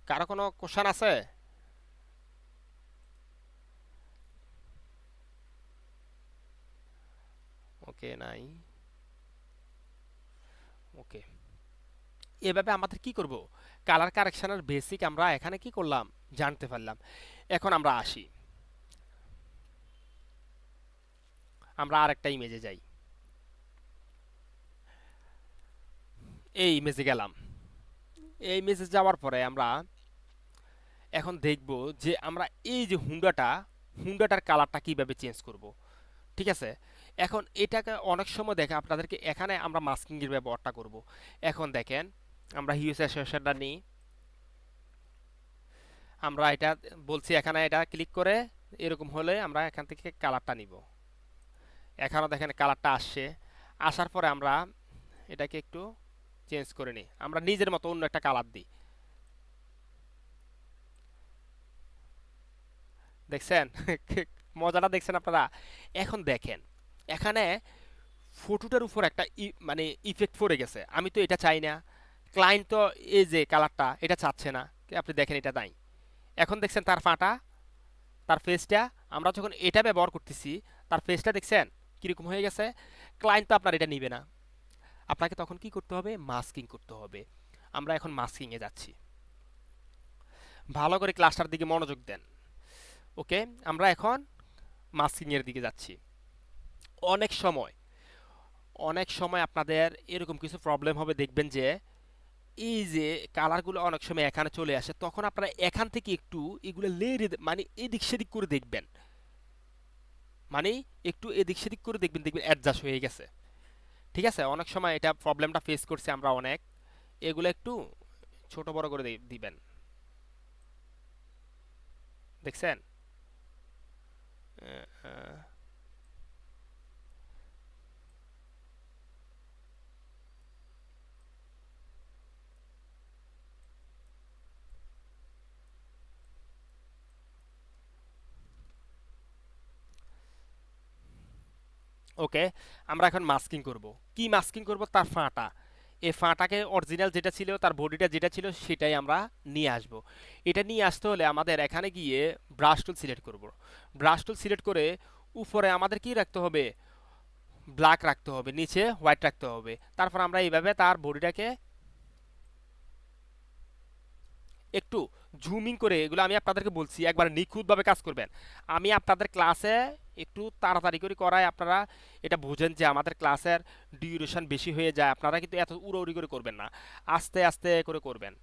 কারো কোনো কোশ্চেন আছে? ওকে, নাই। ওকে, এভাবে আমাদের কি করব, কালার কারেকশনের বেসিক আমরা এখানে কি করলাম, জানতে পারলাম। এখন আমরা আসি, আমরা আরেকটা ইমেজে যাই। এই ইমেজে গেলাম। এই ইমেজে যাওয়ার পরে আমরা এখন দেখব যে আমরা এই যে হুন্ডাটার কালারটা কিভাবে চেঞ্জ করব। ঠিক আছে, এখন এটাকে অনেক সময় দেখে আপনাদেরকে এখানে আমরা মাস্কিং এর ব্যবহারটা করব। এখন দেখেন আমরা হিউ স্যাচুরেশনটা নিই, আমরা এটা বলছি এখানে এটা ক্লিক করে এরকম হলে আমরা এখান থেকে কালারটা নিব। এখানেও দেখেন কালারটা আসছে। আসার পরে আমরা এটাকে একটু চেঞ্জ করে নিই, আমরা নিজের মতো অন্য একটা কালার দিই। দেখছেন? মজাটা দেখছেন আপনারা? এখন দেখেন এখানে ফটোটার উপর একটা মানে ইফেক্ট পড়ে গেছে, আমি তো এটা চাই না। ক্লায়েন্ট তো এই যে কালারটা এটা চাচ্ছে না, আপনি দেখেন এটা নাই। এখন দেখছেন তার ফাটা, তার ফেসটা, আমরা যখন এটা ব্যবহার করতেছি তার ফেসটা দেখছেন কিরকম হয়ে গেছে। ক্লায়েন্ট তো আপনার এটা নিবে না, আপনাকে তখন কি করতে হবে, মাস্কিং করতে হবে। আমরা এখন মাস্কিং এ যাচ্ছি, ভালো করে ক্লাসটার দিকে মনোযোগ দেন। ওকে, আমরা এখন মাস্কিং এর দিকে যাচ্ছি। অনেক সময় অনেক সময় আপনাদের এরকম কিছু প্রবলেম হবে, দেখবেন যে এই যে কালারগুলো অনেক সময় এখানে চলে আসে, তখন আপনারা এখান থেকে একটু এগুলো লেয়ারে মানে এদিক সেদিক করে দেখবেন, মানে একটু এদিক সেদিক করে দেখবেন, দেখবেন অ্যাডজাস্ট হয়ে গেছে। ঠিক আছে, অনেক সময় এটা প্রবলেমটা ফেস করছি আমরা অনেক। এগুলো একটু ছোট বড় করে দিবেন, দেখছেন? ওকে, আমরা এখন মাস্কিং করব। কি মাস্কিং করব, তার ফাঁটা। এই ফাঁটাকে অরিজিনাল যেটা ছিল, তার বডিটা যেটা ছিল সেটাই আমরা নিয়ে আসব। এটা নিয়ে আসতে হলে আমাদের এখানে গিয়ে ব্রাশ টুল সিলেক্ট করব। ব্রাশ টুল সিলেক্ট করে উপরে আমাদের কি রাখতে হবে, ব্ল্যাক রাখতে হবে, নিচে হোয়াইট রাখতে হবে। তারপর আমরা এইভাবে তার বডিটাকে একটু জুমিং করে, এগুলো আমি আপনাদেরকে বলছি একবার নিখুঁতভাবে কাজ করবেন। আমি আপনাদের ক্লাসে একটু তাড়াতাড়ি করে করাই, আপনারা এটা বুঝেন যে আমাদের ক্লাসের ডিউরেশন বেশি হয়ে যায়, আপনারা কিন্তু এত উড়াউড়ি করে করবেন না, আস্তে আস্তে করে করবেন।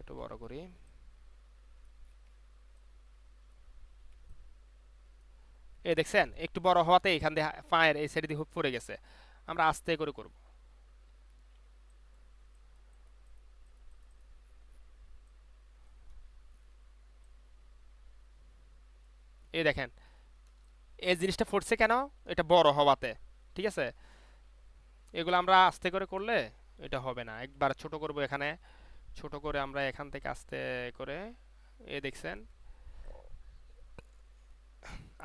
একটু বড় করি। এই দেখছেন একটু বড় হওয়াতে এখান দিয়ে পায়ের এই সাইড দিয়ে হুক পড়ে গেছে, আমরা আস্তে করে করব। এই দেখেন এই জিনিসটা পড়ছে কেন, এটা বড় হওয়াতে। ঠিক আছে, এগুলো আমরা আস্তে করে করলে এটা হবে না, একবার ছোট করব এখানে। ছোট করে আমরা এখান থেকে আস্তে করে, এ দেখছেন,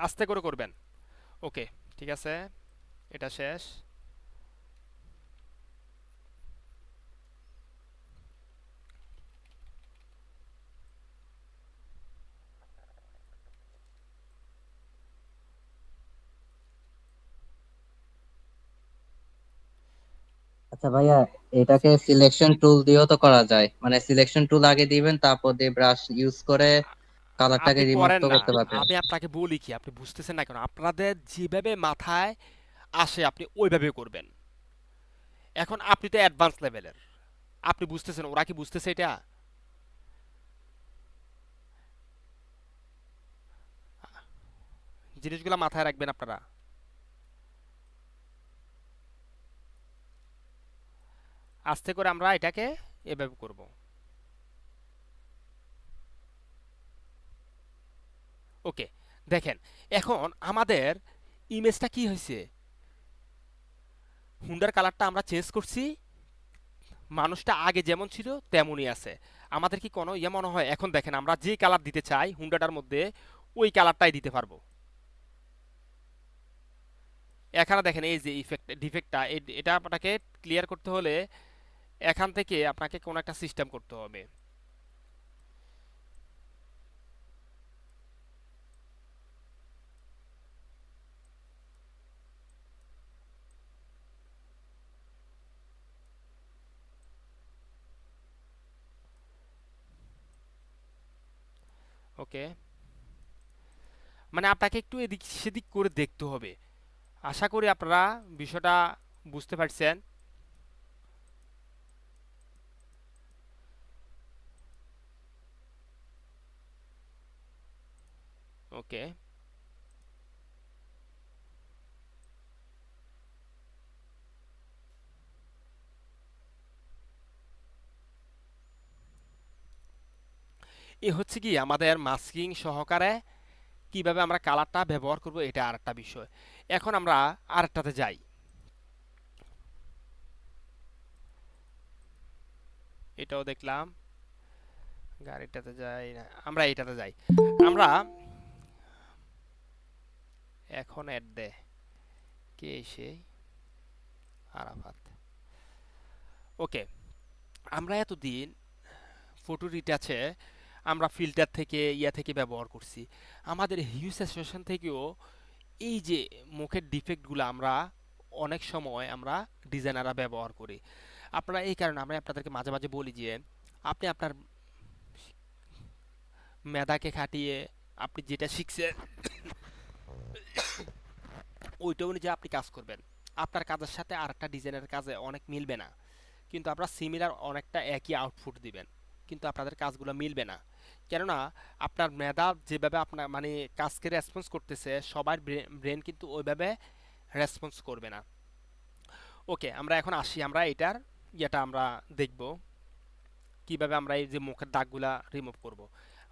আস্তে করে করবেন। ওকে, ঠিক আছে, এটা শেষ। আচ্ছা ভাইয়া, এটাকে সিলেকশন টুল দিয়েও তো করা যায়, মানে সিলেকশন টুল আগে দিবেন, তারপর দিয়ে ব্রাশ ইউজ করে কালারটাকে আপনি রিমুভ করেন তো না, করতে পারবেন। আমি আপনাকে বলি কি, আপনি বুঝতেছেন না কেন? আপনাদের যেভাবে মাথায় আসে আপনি ওইভাবে করবেন। এখন আপনি তো অ্যাডভান্স লেভেলের, আপনি বুঝতেছেন, ওরা কি বুঝতেছে এটা? জিনিসগুলো মাথায় রাখবেন আপনারা। আস্তে করে আমরা এটাকে এভাবে করব। ওকে, দেখেন এখন আমাদের ইমেজটা কি হয়েছে, হুন্ডার কালারটা আমরা চেঞ্জ করছি, মানুষটা আগে যেমন ছিল তেমনই আছে। আমাদের কি কোনো ইয়ে মনে হয়? এখন দেখেন আমরা যে কালার দিতে চাই হুন্ডাটার মধ্যে ওই কালারটাই দিতে পারবো। এখানে দেখেন এই যে ইফেক্ট ডিফেক্টটা, এটা আপনাকে ক্লিয়ার করতে হলে এখান থেকে আপনাকে কোনো একটা সিস্টেম করতে হবে। ওকে, মানে আপনাকে একটু এদিক সেদিক করে দেখতে হবে। আশা করি আপনারা বিষয়টা বুঝতে পারছেন। ওকে, এ হচ্ছে কি আমাদের মাস্কিং সহকারে কিভাবে আমরা কালারটা ব্যবহার করব, এটা আরেকটা বিষয়। এখন আমরা আরেকটাতে যাই। এটাও দেখলাম। গাড়িটাতে যাই না, আমরা এটাতে যাই। আমরা এখন অ্যাড দে, কে সে? আরাফাত। ওকে, আমরা এতদিন ফটো রিটাচে আমরা ফিল্টার থেকে থেকে ব্যবহার করছি। আমাদের হিউজ অ্যাসোসিয়েশন থেকেও এই যে মুখের ডিফেক্টগুলো আমরা অনেক সময় আমরা ডিজাইনাররা ব্যবহার করি। আপনারা এই কারণে আমরা আপনাদেরকে মাঝে মাঝে বলি যে আপনি আপনার মেধাকে খাটিয়ে আপনি যেটা শিখছেন ওইটা অনুযায়ী আপনি কাজ করবেন। আপনার কাজের সাথে আরেকটা ডিজাইনের কাজে অনেক মিলবে না, কিন্তু আপনারা সিমিলার অনেকটা একই আউটপুট দিবেন, কিন্তু আপনাদের কাজগুলো মিলবে না। কেননা আপনার মেধা যেভাবে আপনার মানে কাজকে রেসপন্স করতেছে, সবার ব্রেন কিন্তু ওইভাবে রেসপন্স করবে না। ওকে, আমরা এখন আসি, আমরা এটার আমরা দেখব কিভাবে আমরা এই যে মুখের দাগগুলা রিমুভ করব।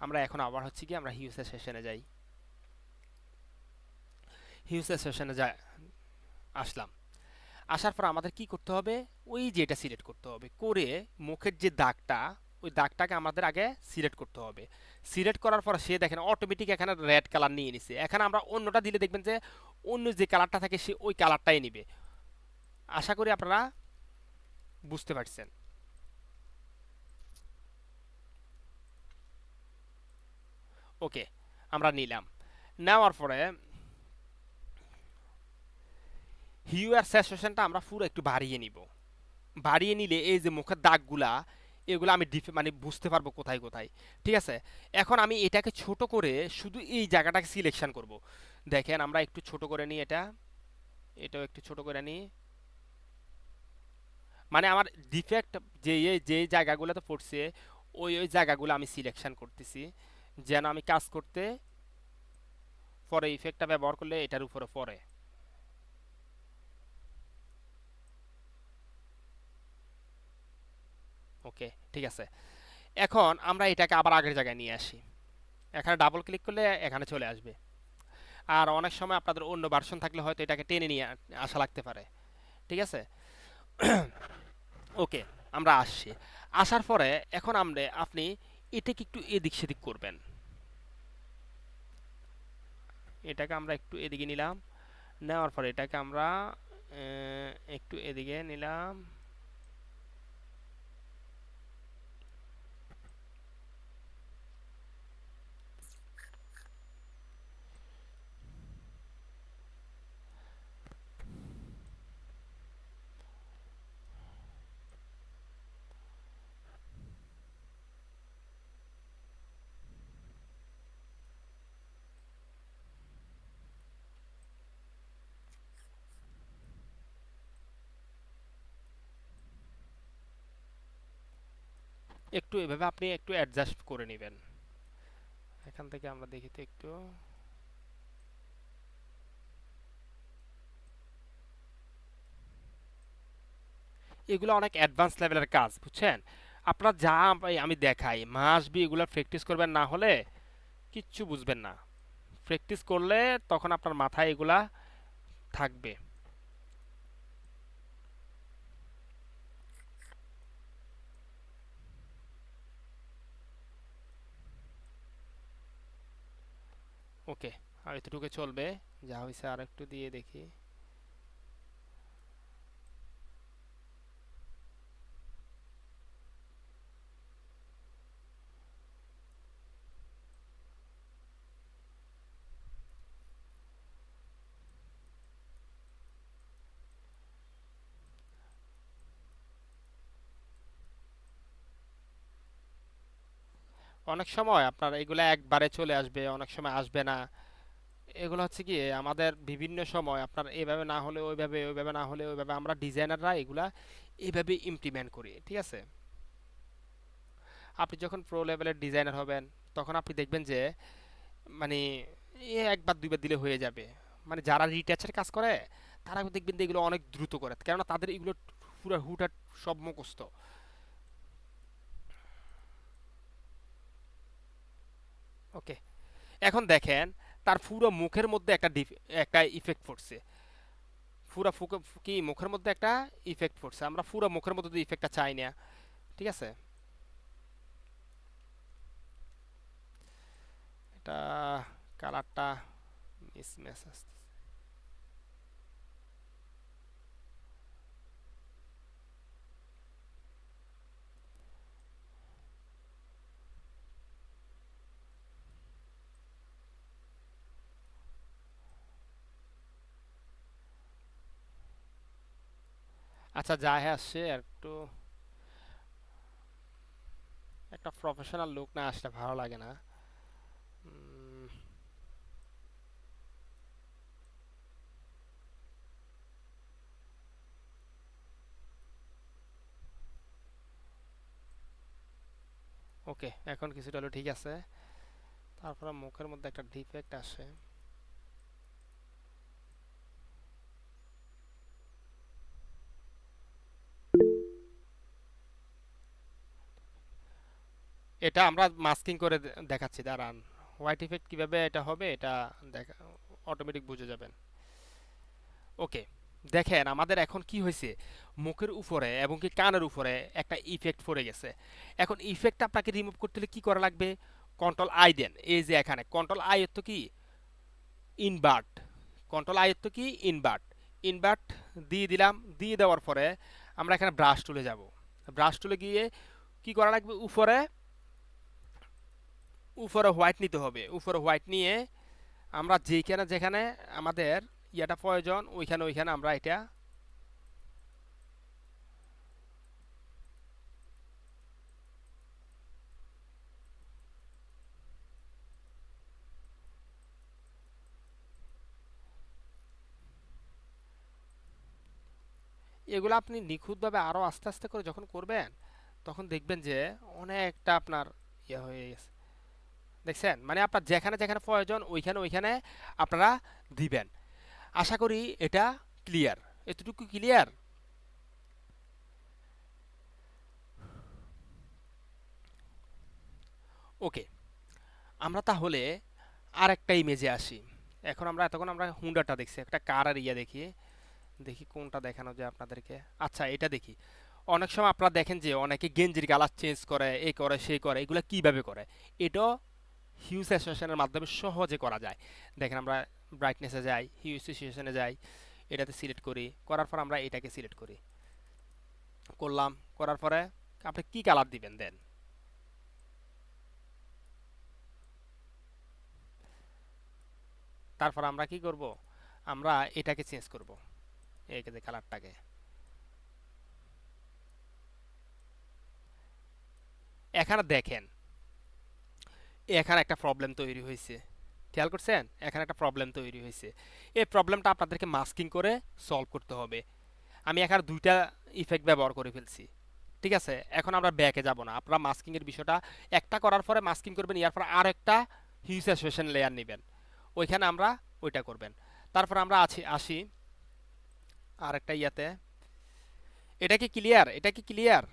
আমরা এখন আবার হচ্ছে কি আমরা হিউসের সেশনে যাই। হিউসের সেশনে যাই, আসলাম। আসার পর আমাদের কি করতে হবে, ওই যে এটা সিলেক্ট করতে হবে, করে মুখের যে দাগটা ওই দাগটাকে আমাদের আগে সিলেক্ট করতে হবে। সিলেক্ট করার পর সে দেখেন অটোমেটিক এখানে রেড কালার নিয়ে নিছে। এখানে আমরা অন্যটা দিলে দেখবেন যে অন্য যে কালারটা থাকে সে ওই কালারটাই নিবে। আশা করি আপনারা বুঝতে পারছেন। ওকে, আমরা নিলাম। নেওয়ার পরে হিউয়ার স্যাচুরেশনটা আমরা পুরো একটু বাড়িয়ে নিব। বাড়িয়ে নিলে এই যে মুখের দাগগুলা এগুলো আমি মানে বুঝতে পারবো কোথায় কোথায়। ঠিক আছে, এখন আমি এটাকে ছোট করে শুধু এই জায়গাটাকে সিলেকশন করব। দেখেন আমরা একটু ছোট করে নিই, এটাও একটু ছোট করে নিই। মানে আমার ডিফেক্ট যে জায়গাগুলোতে পড়ছে ওই জায়গাগুলো আমি সিলেকশন করতেছি, যেন আমি কাজ করতে পরে ইফেক্টটা ব্যবহার করলে এটার উপরে পড়ে। ওকে, ঠিক আছে। এখন আমরা এটাকে আবার আগের জায়গায় নিয়ে আসি। এখানে ডাবল ক্লিক করলে এখানে চলে আসবে। আর অনেক সময় আপনাদের অন্য ভার্সন থাকলে হয়তো এটাকে টেনে নিয়ে আসা লাগতে পারে। ঠিক আছে, ওকে, আমরা আসছি। আসার পরে এখন আপনি এটাকে একটু এদিক সেদিক করবেন। এটাকে আমরা একটু এদিকে নিলাম, নেওয়ার পরে এটাকে আমরা একটু এদিকে নিলাম। একটু এভাবে আপনি একটু অ্যাডজাস্ট করে নেবেন। এখান থেকে আমরা দেখি তো একটু। এগুলো অনেক অ্যাডভান্স লেভেলের কাজ, বুঝছেন? আপনারা যা আমি দেখাই মাস বি এগুলো প্র্যাকটিস করবেন, না হলে কিচ্ছু বুঝবেন না। প্র্যাকটিস করলে তখন আপনার মাথায় এগুলা থাকবে। ওকে, আর এতটুকু চলবে। যা হয়েছে আর একটু দিয়ে দেখি। অনেক সময় আপনার এগুলো একবারে চলে আসবে, অনেক সময় আসবে না। এগুলো হচ্ছে কি আমাদের বিভিন্ন সময় আপনার এইভাবে না হলে ওইভাবে, ওইভাবে না হলে ওইভাবে, আমরা ডিজাইনাররা এগুলা এইভাবে ইমপ্লিমেন্ট করি। ঠিক আছে, আপনি যখন প্রো লেভেলের ডিজাইনার হবেন তখন আপনি দেখবেন যে মানে একবার দুইবার দিলে হয়ে যাবে। মানে যারা রিটাচের কাজ করে তারা দেখবেন যে এগুলো অনেক দ্রুত করে, কেননা তাদের এগুলো পুরো হুটহাট সব মুখস্থ। ওকে, এখন দেখেন তার পুরো মুখের মধ্যে একটা ইফেক্ট পড়ছে। পুরো কি মুখের মধ্যে একটা ইফেক্ট পড়ছে, আমরা পুরো মুখের মধ্যে ইফেক্টটা চাই না। ঠিক আছে, এটা কালারটা মিসম্যাচ আসছে। আচ্ছা যা হ্যাঁ আসছে একটু, একটা প্রফেশনাল লুক না আসলে ভালো লাগে না। উম, ওকে, এখন কিছুটা হলো ঠিক আছে। তারপরে মুখের মধ্যে একটা ডিফেক্ট আসে। এটা আমরা মাস্কিং করে দেখাচ্ছি, দাঁড়ান। হোয়াইট ইফেক্ট কিভাবে এটা হবে এটা দেখা অটোমেটিক বুঝে যাবেন। ওকে, দেখেন আমাদের এখন কি হয়েছে, মুখের উপরে এবং কি কানের উপরে একটা ইফেক্ট পড়ে গেছে। এখন ইফেক্ট আপনাকে রিমুভ করতে হলে কি করা লাগবে? কন্ট্রোল আই দেন, এই যে এখানে কন্ট্রোল আই তো কি ইনভার্ট, কন্ট্রোল আই তো কি ইনভার্ট, ইনভার্ট দিয়ে দিলাম। দিয়ে দেওয়ার পরে আমরা এখানে ব্রাশ টুলে যাব। ব্রাশ টুলে গিয়ে কি করা লাগবে, উপরে উপরে হোয়াইট নিতে হবে। উপরে হোয়াইট নিয়ে আমরা যেখানে যেখানে আমাদের ইয়াটা প্রয়োজন ওইখানে ওইখানে আমরা এটা, এগুলো আপনি নিখুঁতভাবে আরও আস্তে আস্তে করে যখন করবেন তখন দেখবেন যে অনেকটা আপনার ইয়ে হয়ে গেছে। দেখছেন, মানে আপনার যেখানে যেখানে প্রয়োজন ওইখানে ওইখানে আপনারা দিবেন। আশা করি এটা ক্লিয়ার, এতটুকু ক্লিয়ার। ওকে, আমরা তাহলে আর একটা ইমেজে আসি। এখন আমরা এতক্ষণ আমরা হুন্ডাটা দেখছি, একটা কার আর ইয়ে দেখি, দেখি কোনটা দেখানো যায় আপনাদেরকে। আচ্ছা এটা দেখি। অনেক সময় আপনারা দেখেন যে অনেকে গেঞ্জির কালার চেঞ্জ করে, এই করে সেই করে, এগুলো কিভাবে করে? এটাও হিউজ অ্যাসোসিয়েশনের মাধ্যমে সহজে করা যায়। দেখেন আমরা ব্রাইটনেসে যাই, হিউজ অ্যাসোসিয়েশনে যাই, এটাতে সিলেক্ট করি, করার পর আমরা এটাকে সিলেক্ট করি, করলাম। করার পরে আপনি কি কালার দিবেন দেন, তারপর আমরা কি করব, আমরা এটাকে চেঞ্জ করব, এই যে কালারটাকে। এখানে দেখেন এখানে একটা প্রবলেম তৈরি হয়েছে, খেয়াল করছেন? এখানে একটা প্রবলেম তৈরি হয়েছে। এই প্রবলেমটা আপনাদেরকে মাস্কিং করে সলভ করতে হবে। আমি এখানে দুইটা ইফেক্ট ব্যবহার করে ফেলছি, ঠিক আছে? এখন আমরা ব্যাকে যাব না, আপনারা মাস্কিং এর বিষয়টা একটা করার পরে মাস্কিং করবেন, ইয়ার পর আর একটা হিউজ অ্যাসোসিয়েশন লেয়ার নেবেন, ওইখানে আমরা ওইটা করবেন। তারপর আমরা আসি আর একটা ইয়াতে। এটা কি ক্লিয়ার? এটা কি ক্লিয়ার?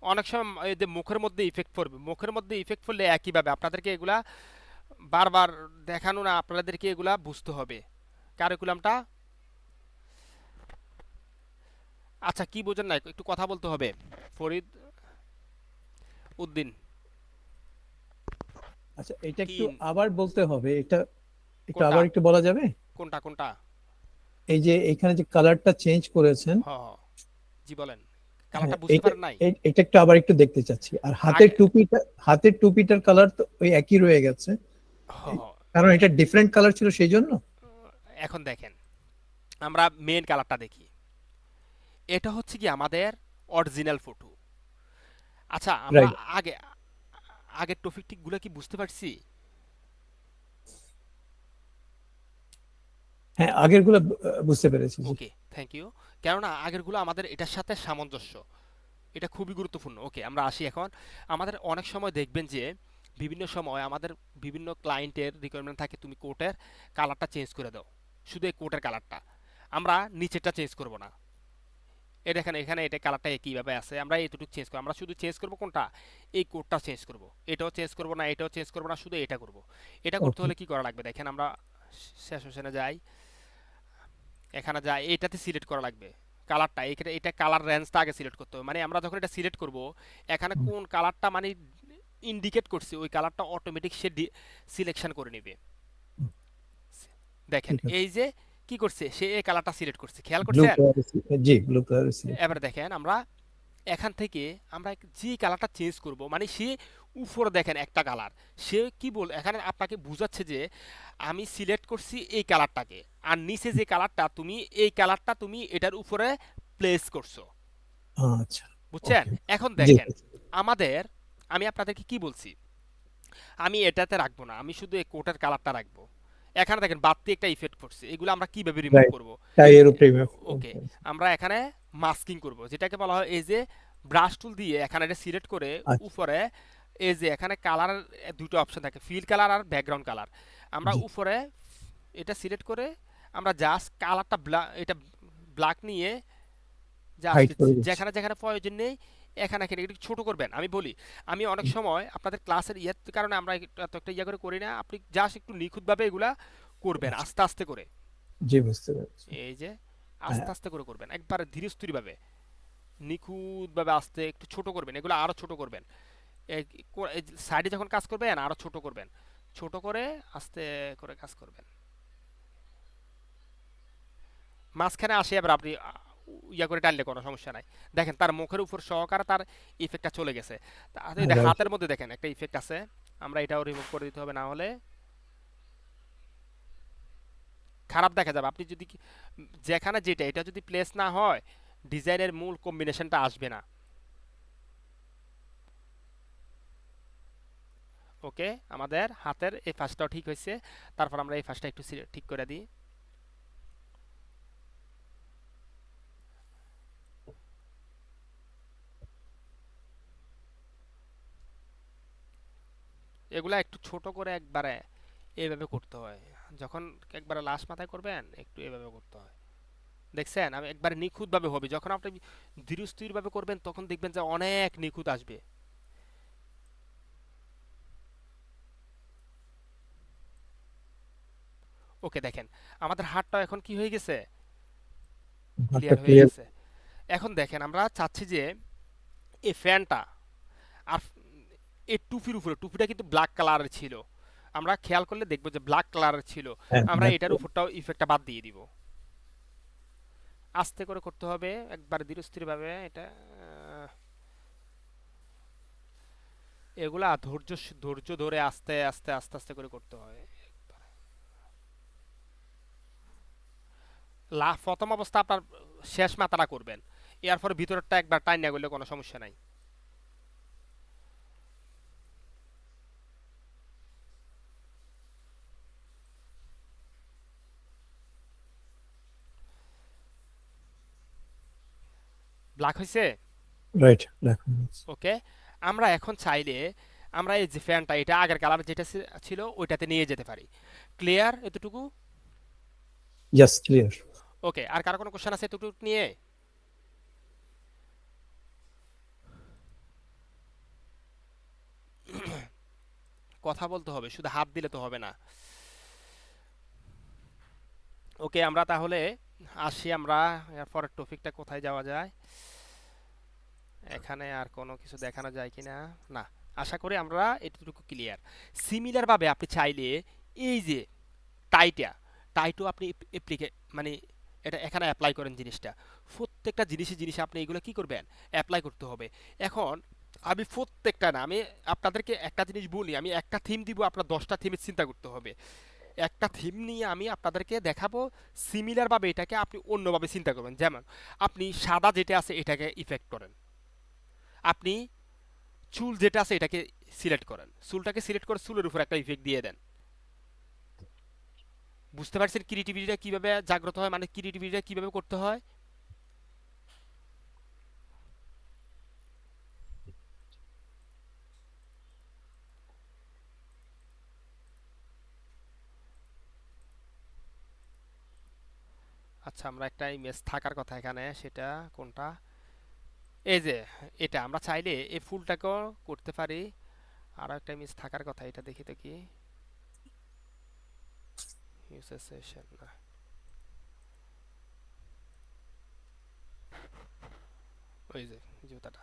অনেক সময় এই যে মুখের মধ্যে ইফেক্ট পড়বে, মুখের মধ্যে ইফেক্ট পড়লে একইভাবে আপনাদেরকে এগুলা বারবার দেখানো না, আপনাদেরকে এগুলা বুঝতে হবে কারিকুলামটা। আচ্ছা কি বোঝেন না একটু কথা বলতে হবে। ফরিদ উদ্দিন, আচ্ছা, এটা কি একটু আবার বলতে হবে, এটা একটু কোনটা? আবার একটু বলা যাবে? কোনটা কোনটা? এই যে এখানে যে কালারটা চেঞ্জ করেছেন, হ হ, জি বলেন, হ্যাঁ, কালারটা বুঝতে এটা পারেন নাই? এটা একটু আবার একটু দেখতে চাচ্ছি। আর হাতের আগে টুপিটা, হাতের টুপিটার কালার তো ওই একই রয়ে গেছে, হ হ, কারণ এটা ডিফারেন্ট কালার ছিল সেই জন্য। এখন দেখেন আমরা মেন কালারটা দেখি। এটা হচ্ছে কি আমাদের অরিজিনাল ফটো। আচ্ছা আমরা রাইট। আগে আগের টপিক গুলো কি বুঝতে পারছি? হ্যাঁ, আগের গুলো বুঝতে পেরেছি, জি। ওকে, থ্যাংক ইউ। কেননা আগেরগুলো আমাদের এটার সাথে সামঞ্জস্য, এটা খুবই গুরুত্বপূর্ণ। ওকে, আমরা আসি এখন। আমাদের অনেক সময় দেখবেন যে বিভিন্ন সময় আমাদের বিভিন্ন ক্লায়েন্টের রিকোয়ারমেন্ট থাকে তুমি কোটের কালারটা চেঞ্জ করে দাও, শুধু এই কোটের কালারটা, আমরা নিচেরটা চেঞ্জ করব না। এটা এখানে এখানে এটা কালারটা একইভাবে আছে, আমরা এইটুকু চেঞ্জ করব, আমরা শুধু চেঞ্জ করব কোনটা, এই কোডটা চেঞ্জ করব। এটাও চেঞ্জ করব না, এটাও চেঞ্জ করব না, শুধু এটা করব। এটা করতে ওকে। হলে কি করা লাগবে দেখেন, আমরা শেষ হোসেনে যাই, এখানে যাই, এটাতে সিলেক্ট করা লাগবে কালারটা। এটা কালার রেঞ্জটা আগে সিলেক্ট করতে হবে, মানে আমরা যখন এটা সিলেক্ট করব এখানে কোন কালারটা মানে ইন্ডিকেট করছি ওই কালারটা অটোমেটিক সে সিলেকশন করে নেবে। হুম, দেখেন ঠিক আছে। এই যে কি করছে, সে এই কালারটা সিলেক্ট করছে, খেয়াল ব্লু করছেন? কালার, জি ব্লু কালার সিলেক্ট। এবার দেখেন আমরা এখান থেকে আমরা যে কালারটা চেঞ্জ করব, মানে সে উপরে দেখেন একটা কালার, সে কি বল এখানে আপনাকে বুঝাচ্ছে যে আমি সিলেক্ট করছি এই কালারটাকে, আর নিচে যে কালারটা তুমি এই কালারটা তুমি এটার উপরে প্লেস করছো, আচ্ছা, বুঝছেন? ওকে। এখন জি দেখেন আমাদের, আমি আপনাদেরকে কি বলছি, আমি এটাতে রাখবো না, আমি শুধু এই কোটের কালারটা রাখবো। এখানে দেখেন বাড়তি একটা ইফেক্ট পড়ছে, এগুলো আমরা কিভাবে রিমুভ রাইট, করব? তাই এর উপরে ওকে, আমরা এখানে মাস্কিং করব, যেটাকে বলা হয় এই যে ব্রাশ টুল দিয়ে এখানে এটা সিলেক্ট করে আচ্ছা, উপরে এই যে এখানে কালার দুটো অপশন থাকে, ফিল কালার আর ব্যাকগ্রাউন্ড কালার। আমরা জি উপরে এটা সিলেক্ট করে আমরা জাস্ট কালারটা এটা ব্ল্যাক নিয়ে জাস্ট হাইড করে দিচ্ছি। যেখানে যেখানে প্রয়োজন নেই এখানে এখানে একটু ছোট করবেন। আমি বলি, আমি অনেক সময় আপনাদের ক্লাসের ইয়ের কারণে আমরা এত একটা ইয়ে করে করি না, আপনি জাস্ট একটু নিখুঁতভাবে এগুলা করবেন আচ্ছা, আস্তে আস্তে করে। জি বুঝতে পারছি। এই যে আস্তে হ্যাঁ, আস্তে করে করবেন, একবারে ধীরস্থিরভাবে নিখুঁতভাবে আস্তে একটু ছোট করবেন, এগুলো আরো ছোট করবেন। সাইডে যখন কাজ করবেন আরো ছোট করবেন, ছোট করে আস্তে করে কাজ করবেন। মাঝখানে আসে এবার আপনি ইয়া করে টানলে কোনো সমস্যা নাই। দেখেন তার মুখের উপর সহকারে তার ইফেক্টটা চলে গেছে। রাইট। হাতের মধ্যে দেখেন একটা ইফেক্ট আছে, আমরা এটাও রিমুভ করে দিতে হবে, না হলে খারাপ দেখা যাবে। আপনি যদি যেখানে যেটা এটা যদি প্লেস না হয় ডিজাইনের মূল কম্বিনেশনটা আসবে না। ওকে, আমাদের হাতের এই ফার্স্টটাও ঠিক হয়েছে, তারপর আমরা এই ফার্স্টটা একটু ঠিক করে দিই। এগুলা একটু ছোট করে একবারে এইভাবে করতে হয়, যখন একবারে লাস্ট মাথায় করবেন একটু এভাবে করতে হয়। দেখছেন আমি একবারে নিখুঁতভাবে হবে, যখন আপনি ধীরস্থিরভাবে করবেন তখন দেখবেন যে অনেক নিখুঁত আসবে। ওকে, দেখেন আমাদের হাতটা এখন কি হয়ে গেছে, হাতটা ক্লিয়ার হয়ে ক্লিয়ার। গেছে। এখন দেখেন আমরা চাচ্ছি যে এই ফ্যানটা আর এই টুপির উপরে, টুপিটা কিন্তু ব্ল্যাক কালারের ছিল, আমরা খেয়াল করলে দেখবো যে ব্ল্যাক কালারের ছিল, হ্যাঁ, আমরা ব্ল্যাক এটার উপরটাও ইফেক্টটা বাদ দিয়ে দিব। আস্তে করে করতে হবে, একবার ধীরস্থিরভাবে এটা এগুলা ধৈর্য ধৈর্য ধরে আস্তে আস্তে আস্তে আস্তে করে করতে হয়। প্রথম অবস্থা আপনার শেষ মাথাটা করবেন, এরপরে ভিতরটা একবার টাইম না করলে কোনো সমস্যা নাই। ব্ল্যাক হয়েছে? Right, black. ওকে, আমরা এখন চাইলে আমরা এই যে ফ্যানটা এটা আগের কালার যেটা ছিল ওইটাতে নিয়ে যেতে পারি। ক্লিয়ার এতটুকু? Just clear. ওকে, আর কারো কোনো কোশ্চেন আছে এতটুকু নিয়ে? কথা বলতে হবে, শুধু হাত দিলে তো হবে না। ওকে, আমরা তাহলে আসি, আমরা এরপরের টপিকটা কোথায় যাওয়া যায়, এখানে আর কোনো কিছু দেখানো যায় কিনা, না। আশা করি আমরা এতটুকু ক্লিয়ার। সিমিলার ভাবে আপনি চাইলে এই যে টাইটা, টাইটও আপনি মানে এটা এখানে অ্যাপ্লাই করেন জিনিসটা, প্রত্যেকটা জিনিসে আপনি এগুলো কি করবেন, অ্যাপ্লাই করতে হবে। এখন আমি প্রত্যেকটা না, আমি আপনাদেরকে একটা জিনিস বলি, আমি একটা থিম দিব, আপনার 10টা থিমের চিন্তা করতে হবে। একটা থিম নিয়ে আমি আপনাদেরকে দেখাবো, সিমিলার ভাবে এটাকে আপনি অন্যভাবে চিন্তা করবেন। যেমন আপনি সাদা যেটা আছে এটাকে ইফেক্ট করেন, আপনি চুল যেটা আছে এটাকে সিলেক্ট করেন, চুলটাকে সিলেক্ট করে চুলের উপর একটা ইফেক্ট দিয়ে দেন। বুঝতে পারছেন ক্রিয়েটিভিটিটা কিভাবে জাগ্রত হয়, মানে ক্রিয়েটিভিটিটা কিভাবে করতে হয়? আচ্ছা, আমরা একটা ইমেজ থাকার কথা এখানে, সেটা কোনটা, এই যে এটা আমরা চাইলে এই ফুলটাকেও করতে পারি। আরো একটা ইমেজ থাকার কথা, এটা দেখি তো কি, ইউজার সেশন না, ওই যে জুতাটা,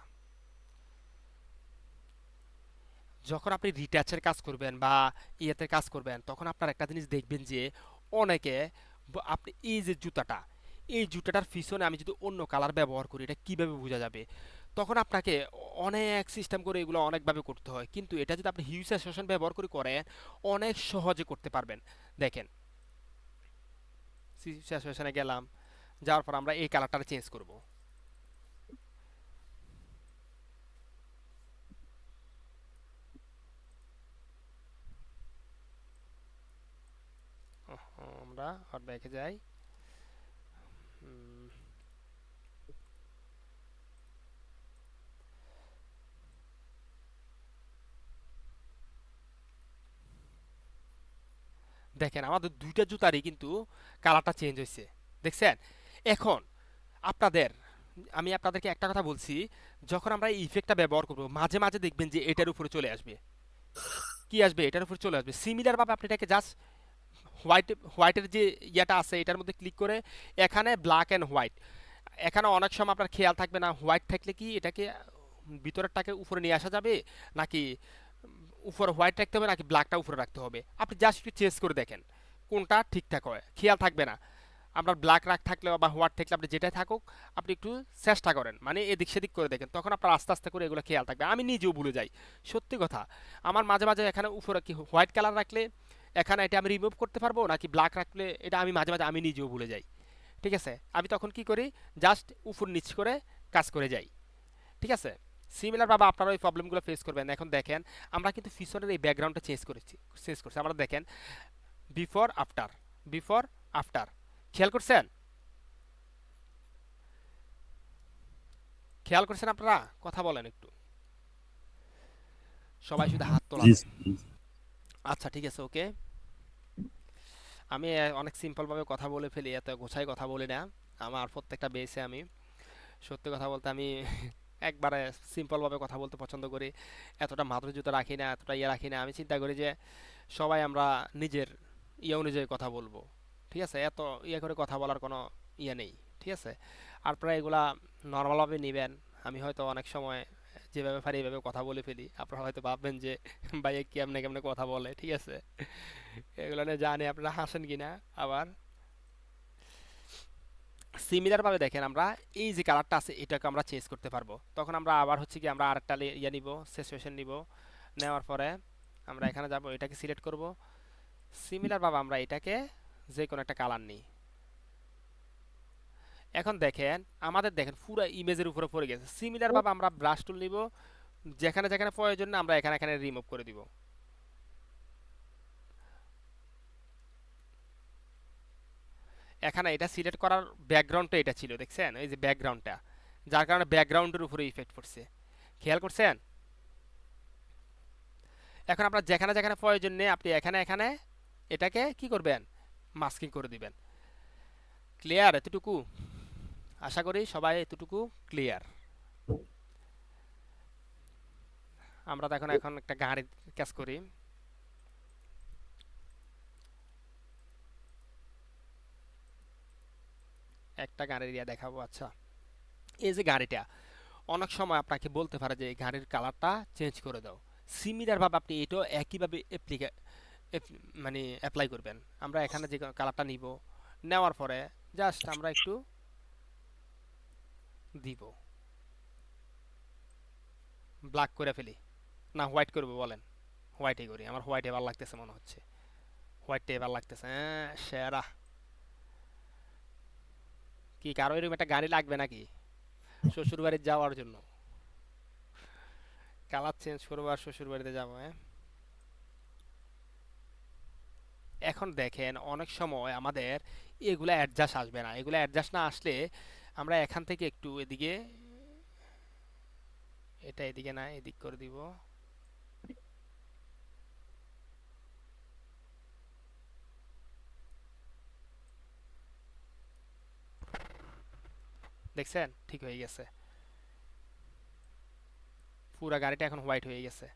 যখন আপনি রিটাচের কাজ করবেন বা ইয়েতে কাজ করবেন, তখন আপনার একটা জিনিস দেখবেন যে অনেকে আপনি এই যে জুতাটা, এই জুতাটার পিছনে আমি যদি অন্য কালার ব্যবহার করি এটা কিভাবে বোঝা যাবে, তখন আপনাকে অনেক সিস্টেম করে এগুলো অনেকভাবে করতে হয়। কিন্তু এটা যদি আপনি হিউজ অ্যাসোসিয়েশন ব্যবহার করে করেন, অনেক সহজে করতে পারবেন। দেখেন, হিউজ অ্যাসোসিয়েশনে গেলাম, যাওয়ার পর আমরা এই কালারটা চেঞ্জ করব। আমরা আর ব্যাকে যাই। উম, দেখেন আমাদের দুইটা জুতারই কিন্তু কালারটা চেঞ্জ হয়েছে, দেখছেন? এখন আপনাদের, আমি আপনাদেরকে একটা কথা বলছি, যখন আমরা এই ইফেক্টটা ব্যবহার করব, মাঝে মাঝে দেখবেন যে এটার উপরে চলে আসবে। কি আসবে? এটার উপরে চলে আসবে। সিমিলার ভাবে আপনি এটাকে জাস্ট হোয়াইটের যে ইয়েটা আছে এটার মধ্যে ক্লিক করে এখানে ব্ল্যাক অ্যান্ড হোয়াইট, এখানে অনেক সময় আপনার খেয়াল থাকবে না হোয়াইট থাকলে কি এটাকে ভিতরেরটাকে উপরে নিয়ে আসা যাবে, নাকি উপরে হোয়াইট রাখতে হবে, নাকি ব্ল্যাকটা উপরে রাখতে হবে। আপনি জাস্ট একটু চেঞ্জ করে দেখেন কোনটা ঠিকঠাক হয়, খেয়াল থাকবে না। আপনার ব্ল্যাক রাখ থাকলে বা হোয়াইট থাকলে আপনি যেটাই থাকুক, আপনি একটু চেষ্টা করেন, মানে এদিক সেদিক করে দেখেন, তখন আপনার আস্তে আস্তে করে এগুলো খেয়াল থাকবে। আমি নিজেও ভুলে যাই, সত্যি কথা। আমার মাঝে মাঝে এখানে উপরে কি হোয়াইট কালার রাখলে এখানে এটা আমি রিমুভ করতে পারবো, নাকি ব্ল্যাক রাখলে এটা আমি মাঝে মাঝে আমি নিজেও ভুলে যাই। ঠিক আছে, আমি তখন কি করি, জাস্ট উপর নিচ করে কাজ করে যাই। ঠিক আছে, সিমিলার ভাবে আপনারা ওই প্রবলেমগুলো ফেস করবেন। এখন দেখেন আমরা কিন্তু পিছনের এই ব্যাকগ্রাউন্ডটা চেঞ্জ করছি। আমরা দেখেন বিফোর আফটার, বিফোর আফটার, খেয়াল করছেন? খেয়াল করছেন আপনারা? কথা বলেন একটু, সবাই শুধু হাত জি তোলাবে। স্যার। আচ্ছা ঠিক আছে, ওকে। আমি অনেক সিম্পল ভাবে কথা বলে ফেলি, এত গোছাই কথা বলি না। আমার প্রত্যেকটা বেসে আমি, সত্যি কথা বলতে আমি একবারে সিম্পল ভাবে কথা বলতে পছন্দ করি। এতটা মাধুর্যতা রাখি না, এতটা ইয়ে রাখি না। আমি চিন্তা করি যে সবাই আমরা নিজের ইয়ে অনুযায়ী কথা বলবো। ঠিক আছে, এত ইয়ে করে কথা বলার কোনো ইয়ে নেই। ঠিক আছে, আপনারা এগুলা নর্মালভাবে নেবেন। আমি হয়তো অনেক সময় যেভাবে পারি এইভাবে কথা বলে ফেলি, আপনারা হয়তো ভাববেন যে ভাইয়া কেমনে কেমনে কথা বলে। ঠিক আছে, এগুলো নিয়ে জানি আপনারা হাসেন কিনা। আবার সিমিলার ভাবে দেখেন আমরা এই যে কালারটা আছে এটাকে আমরা চেঞ্জ করতে পারবো। তখন আমরা আবার হচ্ছে কি আমরা আরেকটা ইয়ে নিব, সিচুয়েশন নিব, নেওয়ার পরে আমরা এখানে যাব, এটাকে সিলেক্ট করব। সিমিলার ভাবে আমরা এটাকে যে কোনো একটা কালার নিই। এখন দেখেন আমাদের, দেখেন পুরো ইমেজের উপরে পড়ে গেছে। সিমিলার ভাবে আমরা ব্রাশ টুল নিব, যেখানে যেখানে প্রয়োজন না আমরা এখানে এখানে রিমুভ করে দিব। এখানে এটা সিলেক্ট করার ব্যাকগ্রাউন্ডটা এটা ছিল, দেখছেন এই যে ব্যাকগ্রাউন্ডটা, যার কারণে ব্যাকগ্রাউন্ডের উপরে ইফেক্ট পড়ছে। খেয়াল করছেন? এখন আপনার যেখানে যেখানে প্রয়োজন নেই আপনি এখানে এখানে এটাকে কি করবেন, মাস্কিং করে দিবেন। ক্লিয়ার এতটুকু? আশা করি সবাই এতটুকু ক্লিয়ার। আমরা তো এখন এখন একটা গাড়ির কাজ করি। একটা গাড়ির ইয়া দেখাবো। আচ্ছা, এই যে গাড়িটা, অনেক সময় আপনাকে বলতে পারে যে এই গাড়ির কালারটা চেঞ্জ করে দাও। সিমিলার ভাবে আপনি এটাও একইভাবে মানে অ্যাপ্লাই করবেন। আমরা এখানে যে কালারটা নিব, নেওয়ার পরে জাস্ট আমরা একটু দিব, ব্ল্যাক করে ফেলি, না হোয়াইট করবো বলেন? হোয়াইটই করি, আমার হোয়াইট এবার লাগতেছে মনে হচ্ছে, হোয়াইটটা এবার লাগতেছে। হ্যাঁ সেরা। কি কারো এরকম একটা গাড়ি লাগবে নাকি শ্বশুর বাড়ি যাওয়ার জন্য? কালার চেঞ্জ করবো আর শ্বশুর বাড়িতে যাবো, হ্যাঁ? এখন দেখেন অনেক সময় আমাদের এগুলা অ্যাডজাস্ট আসবে না। এগুলা অ্যাডজাস্ট না আসলে আমরা এখান থেকে একটু এদিকে, এটা এদিকে না এদিক করে দিব। দেখছেন ঠিক হয়ে গেছে, পুরা গাড়িটা এখন হোয়াইট হয়ে গেছে।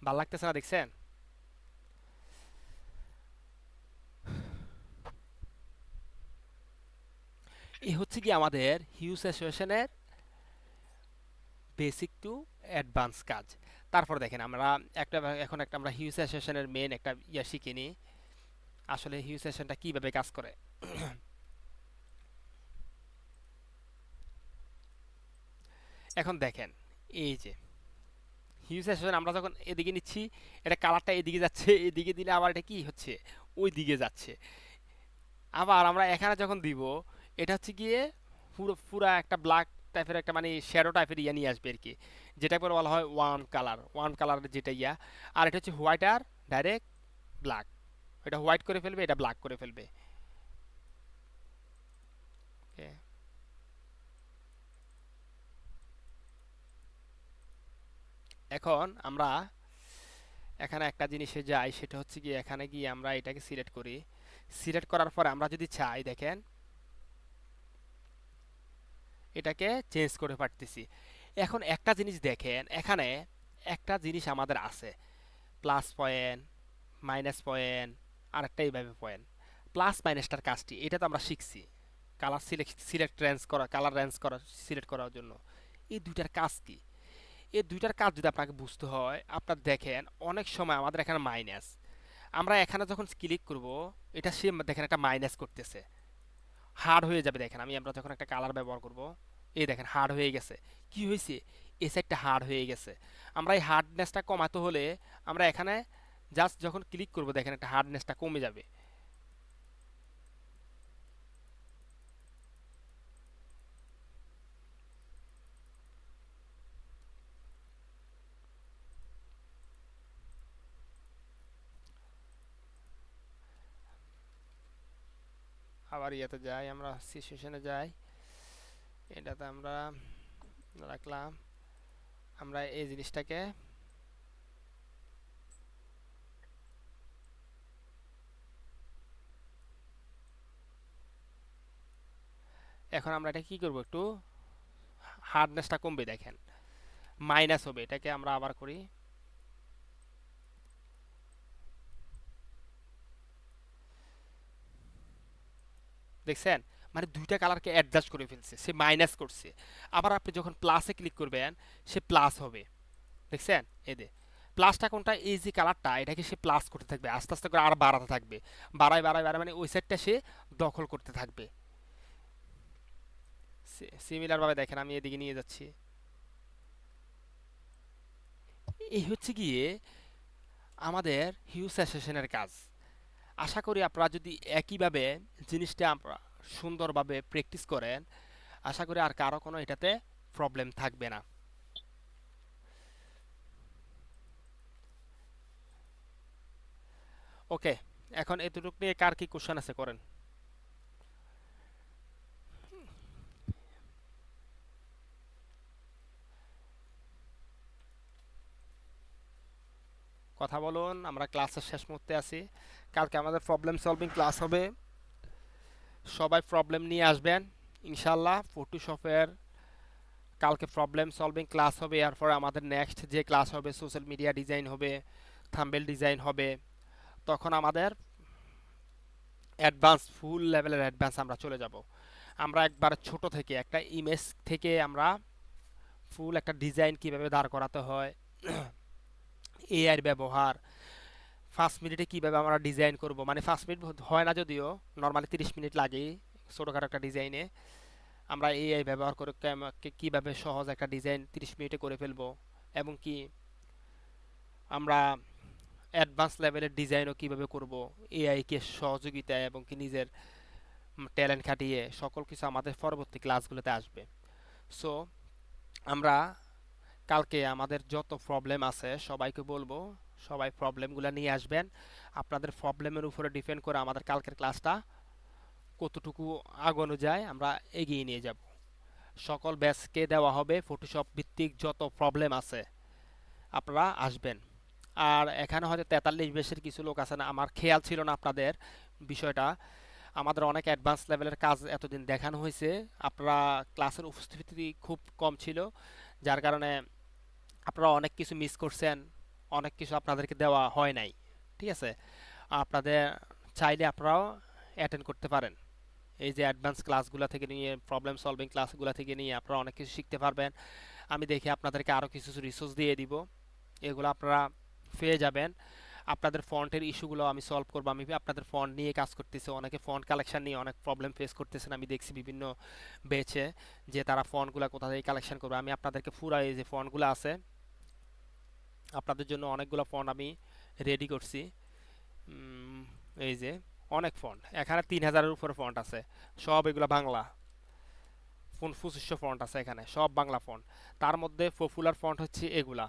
ভাল লাগতেছে না? দেখছেন? এই হচ্ছে কি আমাদের হিউজ অ্যাসোসিয়েশনের বেসিক টু অ্যাডভান্স কাজ। তারপর দেখেন আমরা একটা এখন একটা আমরা হিউ সেশনের মেন একটা শিখে নিই আসলে হিউ সেশনটা কিভাবে কাজ করে। এখন দেখেন এই যে হিউ সেশন আমরা যখন এদিকে নিচ্ছি এটা কালারটা এদিকে যাচ্ছে, এদিকে দিলে আবার এটা কি হচ্ছে ওই দিকে যাচ্ছে। আবার আমরা এখানে যখন দিব এটা হচ্ছে গিয়ে পুরা একটা ব্ল্যাক টাইপের একটা মানে শ্যাডো টাইপের নিয়ে আসবে আর কি, যেটা করে বলা হয় ওয়ান কালার যেটা আর এটা হচ্ছে হোয়াইট আর ডাইরেক্ট ব্ল্যাক, এটা হোয়াইট করে ফেলবে এটা ব্ল্যাক করে ফেলবে। Okay. এখন আমরা এখানে একটা জিনিসে যাই, সেটা হচ্ছে গিয়ে এখানে গিয়ে আমরা এটাকে সিলেক্ট করি। সিলেক্ট করার পরে আমরা যদি চাই দেখেন এটাকে চেঞ্জ করে পারতেছি। এখন একটা জিনিস দেখেন এখানে একটা জিনিস আমাদের আছে, প্লাস পয়েন্ট, মাইনাস পয়েন্ট, আর একটা এইভাবে পয়েন্ট। প্লাস মাইনাসটার কাজটি এটা তো আমরা শিখছি, কালার সিলেক্ট রেঞ্জ করা, কালার রেঞ্জ করা, সিলেক্ট করার জন্য। এই দুইটার কাজ কি? এই দুইটার কাজ যদি আপনাকে বুঝতে হয়, আপনার দেখেন অনেক সময় আমাদের এখানে মাইনাস, আমরা এখানে যখন ক্লিক করব এটা সে দেখেন একটা মাইনাস করতেছে, হার্ড হয়ে যাবে। দেখেন আমরা যখন একটা কালার ব্যবহার করব এই দেখেন হার্ড হয়ে গেছে। কি হয়েছে? এই সাইডটা হার্ড হয়ে গেছে। আমরা এই হার্ডনেসটা কমাতে হলে আমরা এখানে জাস্ট যখন ক্লিক করব দেখেন একটা হার্ডনেসটা কমে যাবে। আবার ইয়েতে যাই, আমরা সিচুয়েশনে যাই, এটাতে আমরা রাখলাম। আমরা এই জিনিসটাকে এখন আমরা এটা কি করব, একটু হার্ডনেসটা কমবে, দেখেন মাইনাস হবে। এটাকে আমরা আবার করি, দেখছেন মানে দুইটা কালারকে অ্যাডজাস্ট করে ফেলছে, সে মাইনাস করছে। আবার আপনি যখন প্লাসে ক্লিক করবেন সে প্লাস হবে, দেখছেন? এই যে প্লাসটা কোনটা, এই যে কালারটা এটাকে সে প্লাস করতে থাকবে, আস্তে আস্তে করে আর বাড়াতে থাকবে, বাড়ায় বাড়ায় বাড়ায় মানে ওই সাইডটা সে দখল করতে থাকবে। সিমিলার ভাবে দেখেন আমি এদিকে নিয়ে যাচ্ছি। এই হচ্ছে গিয়ে আমাদের হিউ সেশনের কাজ। আশা করি আপনারা যদি একইভাবে জিনিসটা আপনারা সুন্দরভাবে প্র্যাকটিস করেন, আশা করি আর কারো কোনো এটাতে প্রবলেম থাকবে না। ওকে, এখন এতটুকু নিয়ে কার কি কোশ্চেন আছে করেন। কথা বলুন, আমরা ক্লাসের শেষ মুহূর্তে আছি। কালকে আমাদের প্রবলেম সলভিং ক্লাস হবে, সবাই প্রবলেম নিয়ে আসবেন ইনশাল্লাহ। ফটোশপের কালকে প্রবলেম সলভিং ক্লাস হবে, এরপর আমাদের নেক্সট যে ক্লাস হবে সোশ্যাল মিডিয়া ডিজাইন হবে, থাম্বেল ডিজাইন হবে। তখন আমাদের অ্যাডভান্স ফুল লেভেলের অ্যাডভান্স আমরা চলে যাব। আমরা একবার ছোট থেকে একটা ইমেজ থেকে আমরা ফুল একটা ডিজাইন কিভাবে দাঁড় করাতে হয়, এআইয়ের ব্যবহার, 5 মিনিটে কিভাবে আমরা ডিজাইন করব, মানে 5 মিনিট হয় না যদিও, নর্মালি 30 মিনিট লাগে ছোটোখাটো একটা ডিজাইনে। আমরা এআই ব্যবহার করে কিভাবে সহজ একটা ডিজাইন 30 মিনিটে করে ফেলবো, এবং কি আমরা অ্যাডভান্স লেভেলের ডিজাইনও কিভাবে করব এআইকে সহযোগিতায়, এবং কি নিজের ট্যালেন্ট খাটিয়ে, সকল কিছু আমাদের পরবর্তী ক্লাসগুলোতে আসবে। সো আমরা কালকে আমাদের যত প্রবলেম আছে সবাইকে বলবো, সবাই প্রবলেমগুলো নিয়ে আসবেন। আপনাদের প্রবলেমের উপরে ডিপেন্ড করে আমাদের কালকের ক্লাসটা কতটুকু আগানো যায় আমরা এগিয়ে নিয়ে যাব। সকল ব্যাচকে দেওয়া হবে ফটোশপ ভিত্তিক যত প্রবলেম আছে, আপনারা আসবেন। আর এখানে হয়তো 43 ব্যাচের কিছু লোক আছে না, আমার খেয়াল ছিল না আপনাদের বিষয়টা। আমাদের অনেক অ্যাডভান্স লেভেলের কাজ এতদিন দেখানো হয়েছে, আপনারা ক্লাসের উপস্থিতি খুব কম ছিল, যার কারণে আপনারা অনেক কিছু মিস করছেন, অনেক কিছু আপনাদেরকে দেওয়া হয় নাই। ঠিক আছে, আপনাদের চাইলে আপনারাও অ্যাটেন্ড করতে পারেন। এই যে অ্যাডভান্স ক্লাসগুলো থেকে নিয়ে, প্রবলেম সলভিং ক্লাসগুলো থেকে নিয়ে আপনারা অনেক কিছু শিখতে পারবেন। আমি দেখি আপনাদেরকে আরও কিছু রিসোর্স দিয়ে দিব, এগুলো আপনারা পেয়ে যাবেন। আপনাদের ফন্টের ইস্যুগুলো আমি সলভ করবো। আমি আপনাদের ফন্ট নিয়ে কাজ করতেছি, অনেকে ফন্ট কালেকশন নিয়ে অনেক প্রবলেম ফেস করতেছেন, আমি দেখছি বিভিন্ন বেচে যে তারা ফন্টগুলো কোথা থেকে কালেকশন করবে। আমি আপনাদেরকে পুরো এই যে ফন্টগুলো আছে আপনাদের জন্য অনেকগুলো ফন্ট আমি রেডি করছি। এই যে অনেক ফন্ট, এখানে 3000-এর উপরে ফন্ট আছে, সব এগুলো বাংলা। 2500 ফন্ট আছে এখানে, সব বাংলা ফন্ট। তার মধ্যে পপুলার ফন্ট হচ্ছে এগুলা।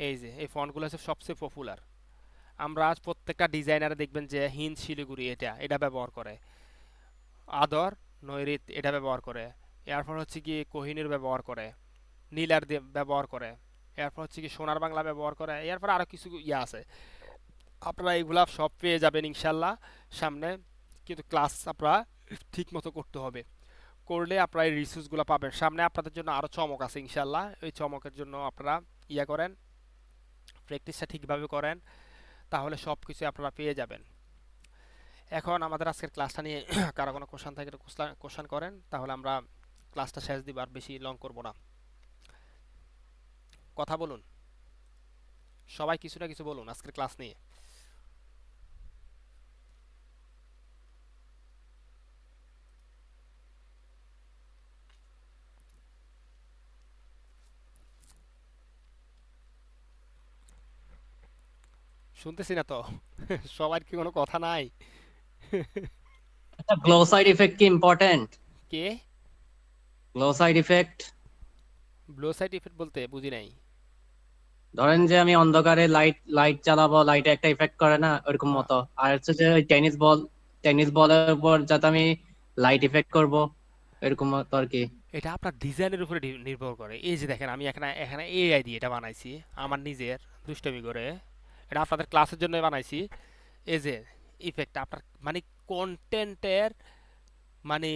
এই যে এই ফন্টগুলো হচ্ছে সবচেয়ে পপুলার। আমরা আজ প্রত্যেকটা ডিজাইনারে দেখবেন যে হিন্দ শিলিগুড়ি এটা ব্যবহার করে, আদর নৈরিত এটা ব্যবহার করে, এরপর হচ্ছে কি কোহিনুর ব্যবহার করে, নীলার ব্যবহার করে, এরপর হচ্ছে কি সোনার বাংলা ব্যবহার করে, এরপর আরও কিছু ইয়ে আছে। আপনারা এগুলা সব পেয়ে যাবেন ইনশাল্লাহ সামনে। কিন্তু ক্লাস আপনারা ঠিক মতো করতে হবে, করলে আপনারা এই রিসোর্সগুলো পাবেন। সামনে আপনাদের জন্য আরও চমক আছে ইনশাল্লাহ। ওই চমকের জন্য আপনারা ইয়া করেন, প্র্যাকটিসটা ঠিকভাবে করেন, তাহলে সব কিছু আপনারা পেয়ে যাবেন। এখন আমাদের আজকের ক্লাসটা নিয়ে কারো কোনো কোশ্চেন থাকে কোশ্চেন করেন, তাহলে আমরা ক্লাসটা শেষ দিব, আর বেশি লং করব না। কথা বলুন, সবাই কিছু না কিছু বলুন আজকের ক্লাস নিয়ে। শুনতেছি না তো সবার কি কোনো কথা নাই? আচ্ছা, গ্লো সাইড ইফেক্ট কি ইম্পর্টেন্ট? কে? Glow side effect, blow side effect বলতে বুঝি নাই। ধরেন যে আমি অন্ধকারে লাইট লাইট চালাবো, লাইটে একটা ইফেক্ট করে না, ওরকম হ্যাঁ, মতো। আর হচ্ছে যে ওই টেনিস বলের উপর যাতে আমি লাইট ইফেক্ট করব, এরকম মতো আর কি। এটা আপনার ডিজাইনের উপরে নির্ভর করে। এই যে দেখেন আমি এখানে এখানে এআই দিয়ে এটা বানাইছি আমার নিজের দুষ্টমি করে, এটা আপনাদের ক্লাসের জন্য বানাইছি। এই যে ইফেক্টটা আপনার মানে কন্টেন্টের মানে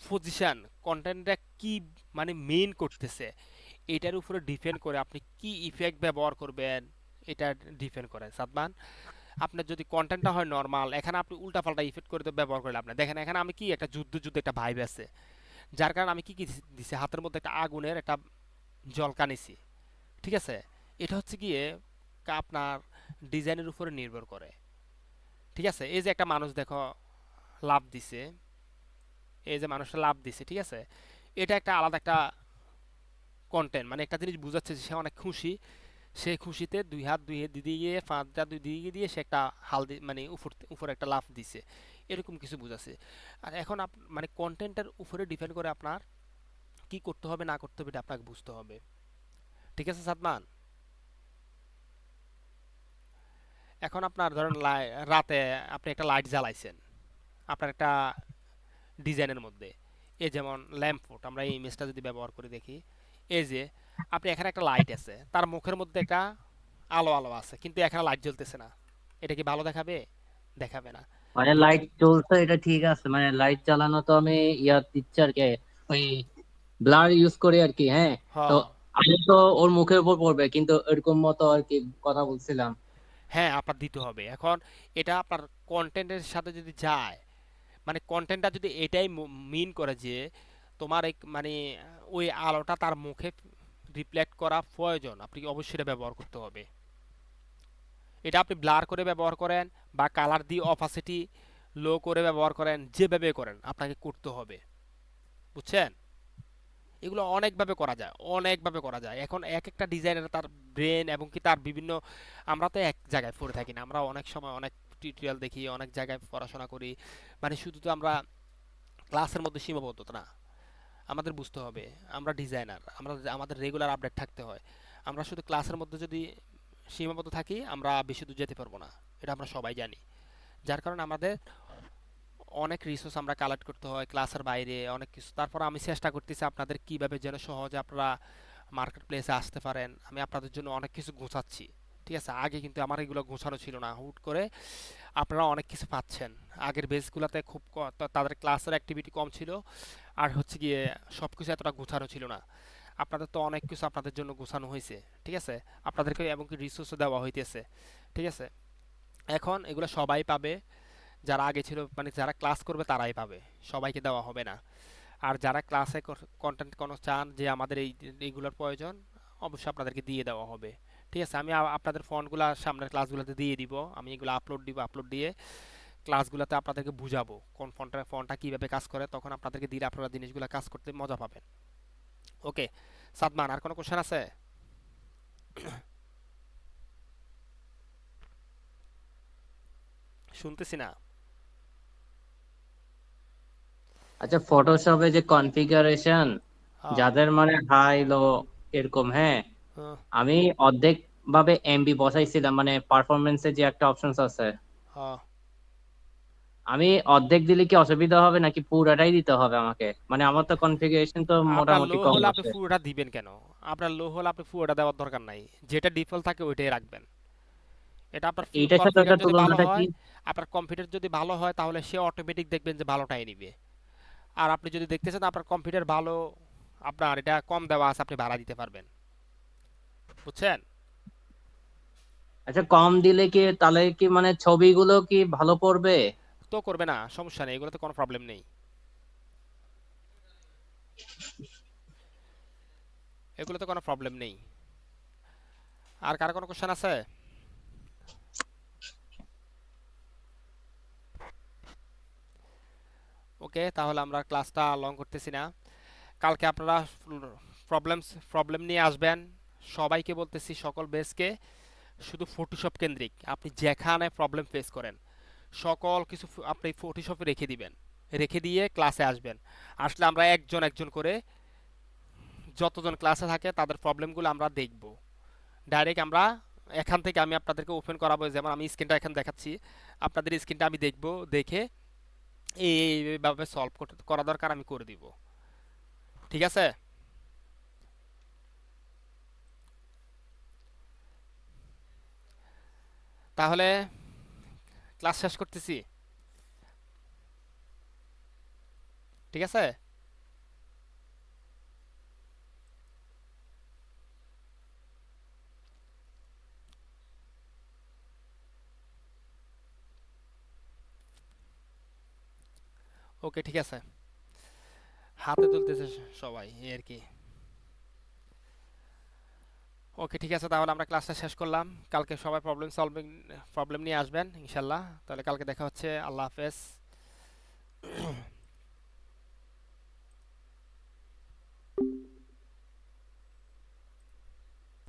পজিশন, কন্টেন্টটা কি মানে মেইন করতেছে এটার উপরে ডিপেন্ড করে আপনি কি ইফেক্ট ব্যবহার করবেন, এটা ডিপেন্ড করে সাদমান। আপনার যদি কন্টেন্টটা হয় নর্মাল, এখানে আপনি উল্টাপাল্টা ইফেক্ট করে ব্যবহার করলে আপনার দেখেন এখানে আমি কি একটা যুদ্ধ যুদ্ধ একটা ভাইব আছে, যার কারণে আমি কি কি দিছি হাতের মধ্যে একটা আগুনের একটা জলকা নিছি। ঠিক আছে, এটা হচ্ছে গিয়ে আপনার ডিজাইনের উপরে নির্ভর করে। ঠিক আছে, এই যে একটা মানুষ দেখো লাভ দিছে, এই যে মানুষটা লাভ দিছে, ঠিক আছে, এটা একটা আলাদা একটা কন্টেন্ট, মানে একটা জিনিস বুঝাচ্ছে যে সে অনেক খুশি, সেই খুশিতে দুই হাত দুই দিয়ে পাঁচটা দুই দিকে দিয়ে সে একটা মানে উপরে একটা লাফ দিছে, এরকম কিছু বুঝাচ্ছে। আর এখন মানে কন্টেন্টের উপরে ডিপেন্ড করে আপনার কি করতে হবে না করতে হবে এটা আপনাকে বুঝতে হবে। ঠিক আছে সাদমান, এখন আপনার ধরেন রাতে আপনি একটা লাইট জ্বালাইছেন আপনার একটা ডিজাইনের মধ্যে, এই যেমন ল্যাম্প পোর্ট, আমরা এই ইমেজটা যদি ব্যবহার করে দেখি, এই যে আপনি এখানে একটা লাইট আছে, তার মুখের মধ্যে একটা আলো আলো আছে, কিন্তু এখানে লাইট জ্বলতেছে না, এটা কি ভালো দেখাবে? দেখাবে না। মানে লাইট চলছে এটা ঠিক আছে, মানে লাইট চালানো তো আমি ইয়ার দিচ্ছি আর কি, ওই ব্লার ইউজ করি আর কি। হ্যাঁ, তো হ্যাঁ, আমি তো ওর মুখের উপর পড়বে, কিন্তু এরকম মতো আর কি কথা বলছিলাম। হ্যাঁ আপনার দিতে হবে। এখন এটা আপনার কন্টেন্টের সাথে যদি যায়, মানে কন্টেন্টটা যদি এটাই মিন করে যে তোমার এক মানে ওই আলোটা তার মুখে রিফ্লেক্ট করা প্রয়োজন, আপনি অবশ্যই এটা ব্যবহার করতে হবে। এটা আপনি ব্লার করে ব্যবহার করেন বা কালার দিয়ে অপাসিটি লো করে ব্যবহার করেন, যেভাবে করেন আপনাকে করতে হবে, বুঝছেন? এগুলো অনেকভাবে করা যায়, অনেকভাবে করা যায়। এখন এক একটা ডিজাইনের তার ব্রেন এবং কি তার বিভিন্ন, আমরা তো এক জায়গায় পড়ে থাকি না, আমরা অনেক সময় অনেক টিউটোরিয়াল দেখি, অনেক জায়গায় পড়াশোনা করি, মানে শুধু তো আমরা ক্লাসের মধ্যে সীমাবদ্ধ না, আমাদের বুঝতে হবে আমরা ডিজাইনার, আমরা আমাদের রেগুলার আপডেট থাকতে হয়। আমরা শুধু ক্লাসের মধ্যে যদি সীমাবদ্ধ থাকি আমরা বেশি দূর যেতে পারবো না, এটা আমরা সবাই জানি। যার কারণে আমাদের অনেক রিসোর্স আমরা কালেক্ট করতে হয় ক্লাসের বাইরে অনেক কিছু। তারপর আমি চেষ্টা করতেছি আপনাদের কিভাবে যেন সহজে আপনারা মার্কেট প্লেসে আসতে পারেন, আমি আপনাদের জন্য অনেক কিছু গোছাচ্ছি। ঠিক আছে, আগে কিন্তু আমার এগুলো গোছানো ছিল না, হুট করে আপনারা অনেক কিছু পাচ্ছেন। আগের বেসগুলোতে খুব তাদের ক্লাসের অ্যাক্টিভিটি কম ছিল, আর হচ্ছে গিয়ে সব কিছু এতটা গোছানো ছিল না। আপনাদের তো অনেক কিছু আপনাদের জন্য গোছানো হয়েছে, ঠিক আছে, আপনাদেরকে এমনকি রিসোর্সও দেওয়া হইতেছে। ঠিক আছে, এখন এগুলো সবাই পাবে, যারা আগে ছিল মানে যারা ক্লাস করবে তারাই পাবে, সবাইকে দেওয়া হবে না। আর যারা ক্লাসে কন্টেন্ট কোনো চান যে আমাদের এইগুলোর প্রয়োজন, অবশ্যই আপনাদেরকে দিয়ে দেওয়া হবে। ঠিক আছে, আমি আপনাদের ফন্টগুলো সামনের ক্লাসগুলোতে দিয়ে দিব, আমি এগুলো আপলোড দিব, আপলোড দিয়ে ক্লাসগুলোতে আপনাদেরকে বুঝাবো কোন ফন্টটা কীভাবে কাজ করে, তখন আপনাদেরকে দিলে আপনারা জিনিসগুলো কাজ করতে মজা পাবেন। ওকে সাদমান, আর কোনো কোশ্চেন আছে? শুনতেছি না। আচ্ছা, ফটোশপে যে কনফিগারেশন হ্যাঁ, যাদের মানে হাই লো এরকম, হ্যাঁ, হ্যাঁ, আমি অর্ধেক ভাবে এমবি বসাইছিলাম, মানে পারফরমেন্সে যে একটা অপশনস আছে, হ্যাঁ। আমি অর্ধেক দিলে কি অসুবিধা হবে নাকি পুরাটাই দিতে হবে আমাকে? মানে আমার তো কনফিগারেশন তো আপনার মোটামুটি লো কম হলে আপনি আছে। পুরোটা দিবেন কেন? আপনার লো হলে আপনি পুরোটা দেওয়ার দরকার নাই, যেটা ডিফল্ট থাকে ওইটাই রাখবেন। এটা আপনার এইটার সাথে কনফিগার ওটার যদি ভালো তুলনাটা কি? হয়, আপনার কম্পিউটার যদি ভালো হয় তাহলে সে অটোমেটিক দেখবেন যে ভালোটাই নিবে। আর আপনি যদি দেখতেছেন আপনার কম্পিউটার ভালো, আপনার এটা কম দেওয়া আছে, আপনি ভাড়া দিতে পারবেন। বুঝছেন? আচ্ছা, কম দিলে কি তাহলে কি মানে ছবিগুলো কি ভালো পড়বে? তো করবে না, সমস্যা নেই, এগুলোতে কোনো প্রবলেম নেই, এগুলোতে কোনো প্রবলেম নেই। আর কার কোনো কোশ্চেন আছে? ওকে, তাহলে আমরা ক্লাসটা লং করতেছি না। কালকে আপনারা প্রবলেম নিয়ে আসবেন। সবাইকে বলতেছি, সকল বেসকে, শুধু ফটোশপ কেন্দ্রিক আপনি যেখানে প্রবলেম ফেস করেন সকল কিছু আপনি ফটোশপে রেখে দিবেন, রেখে দিয়ে ক্লাসে আসবেন। আসলে আমরা একজন একজন করে যতজন ক্লাসে থাকে তাদের প্রবলেমগুলো আমরা দেখব। ডাইরেক্ট আমরা এখান থেকে আমি আপনাদেরকে ওপেন করাবো, যেমন আমি স্ক্রিনটা এখানে দেখাচ্ছি, আপনাদের স্ক্রিনটা আমি দেখব, দেখে এইভাবে সলভ করা দরকার আমি করে দিব। ঠিক আছে? তাহলে ক্লাস শেষ করতেছি। ঠিক আছে? ওকে, ঠিক আছে, হাতে তুলতেছে সবাই, এই আর কি। ওকে, ঠিক আছে, তাহলে আমরা ক্লাসটা শেষ করলাম। কালকে সবাই প্রবলেম নিয়ে আসবেন ইনশাল্লাহ। তাহলে কালকে দেখা হচ্ছে। আল্লাহ হাফেজ।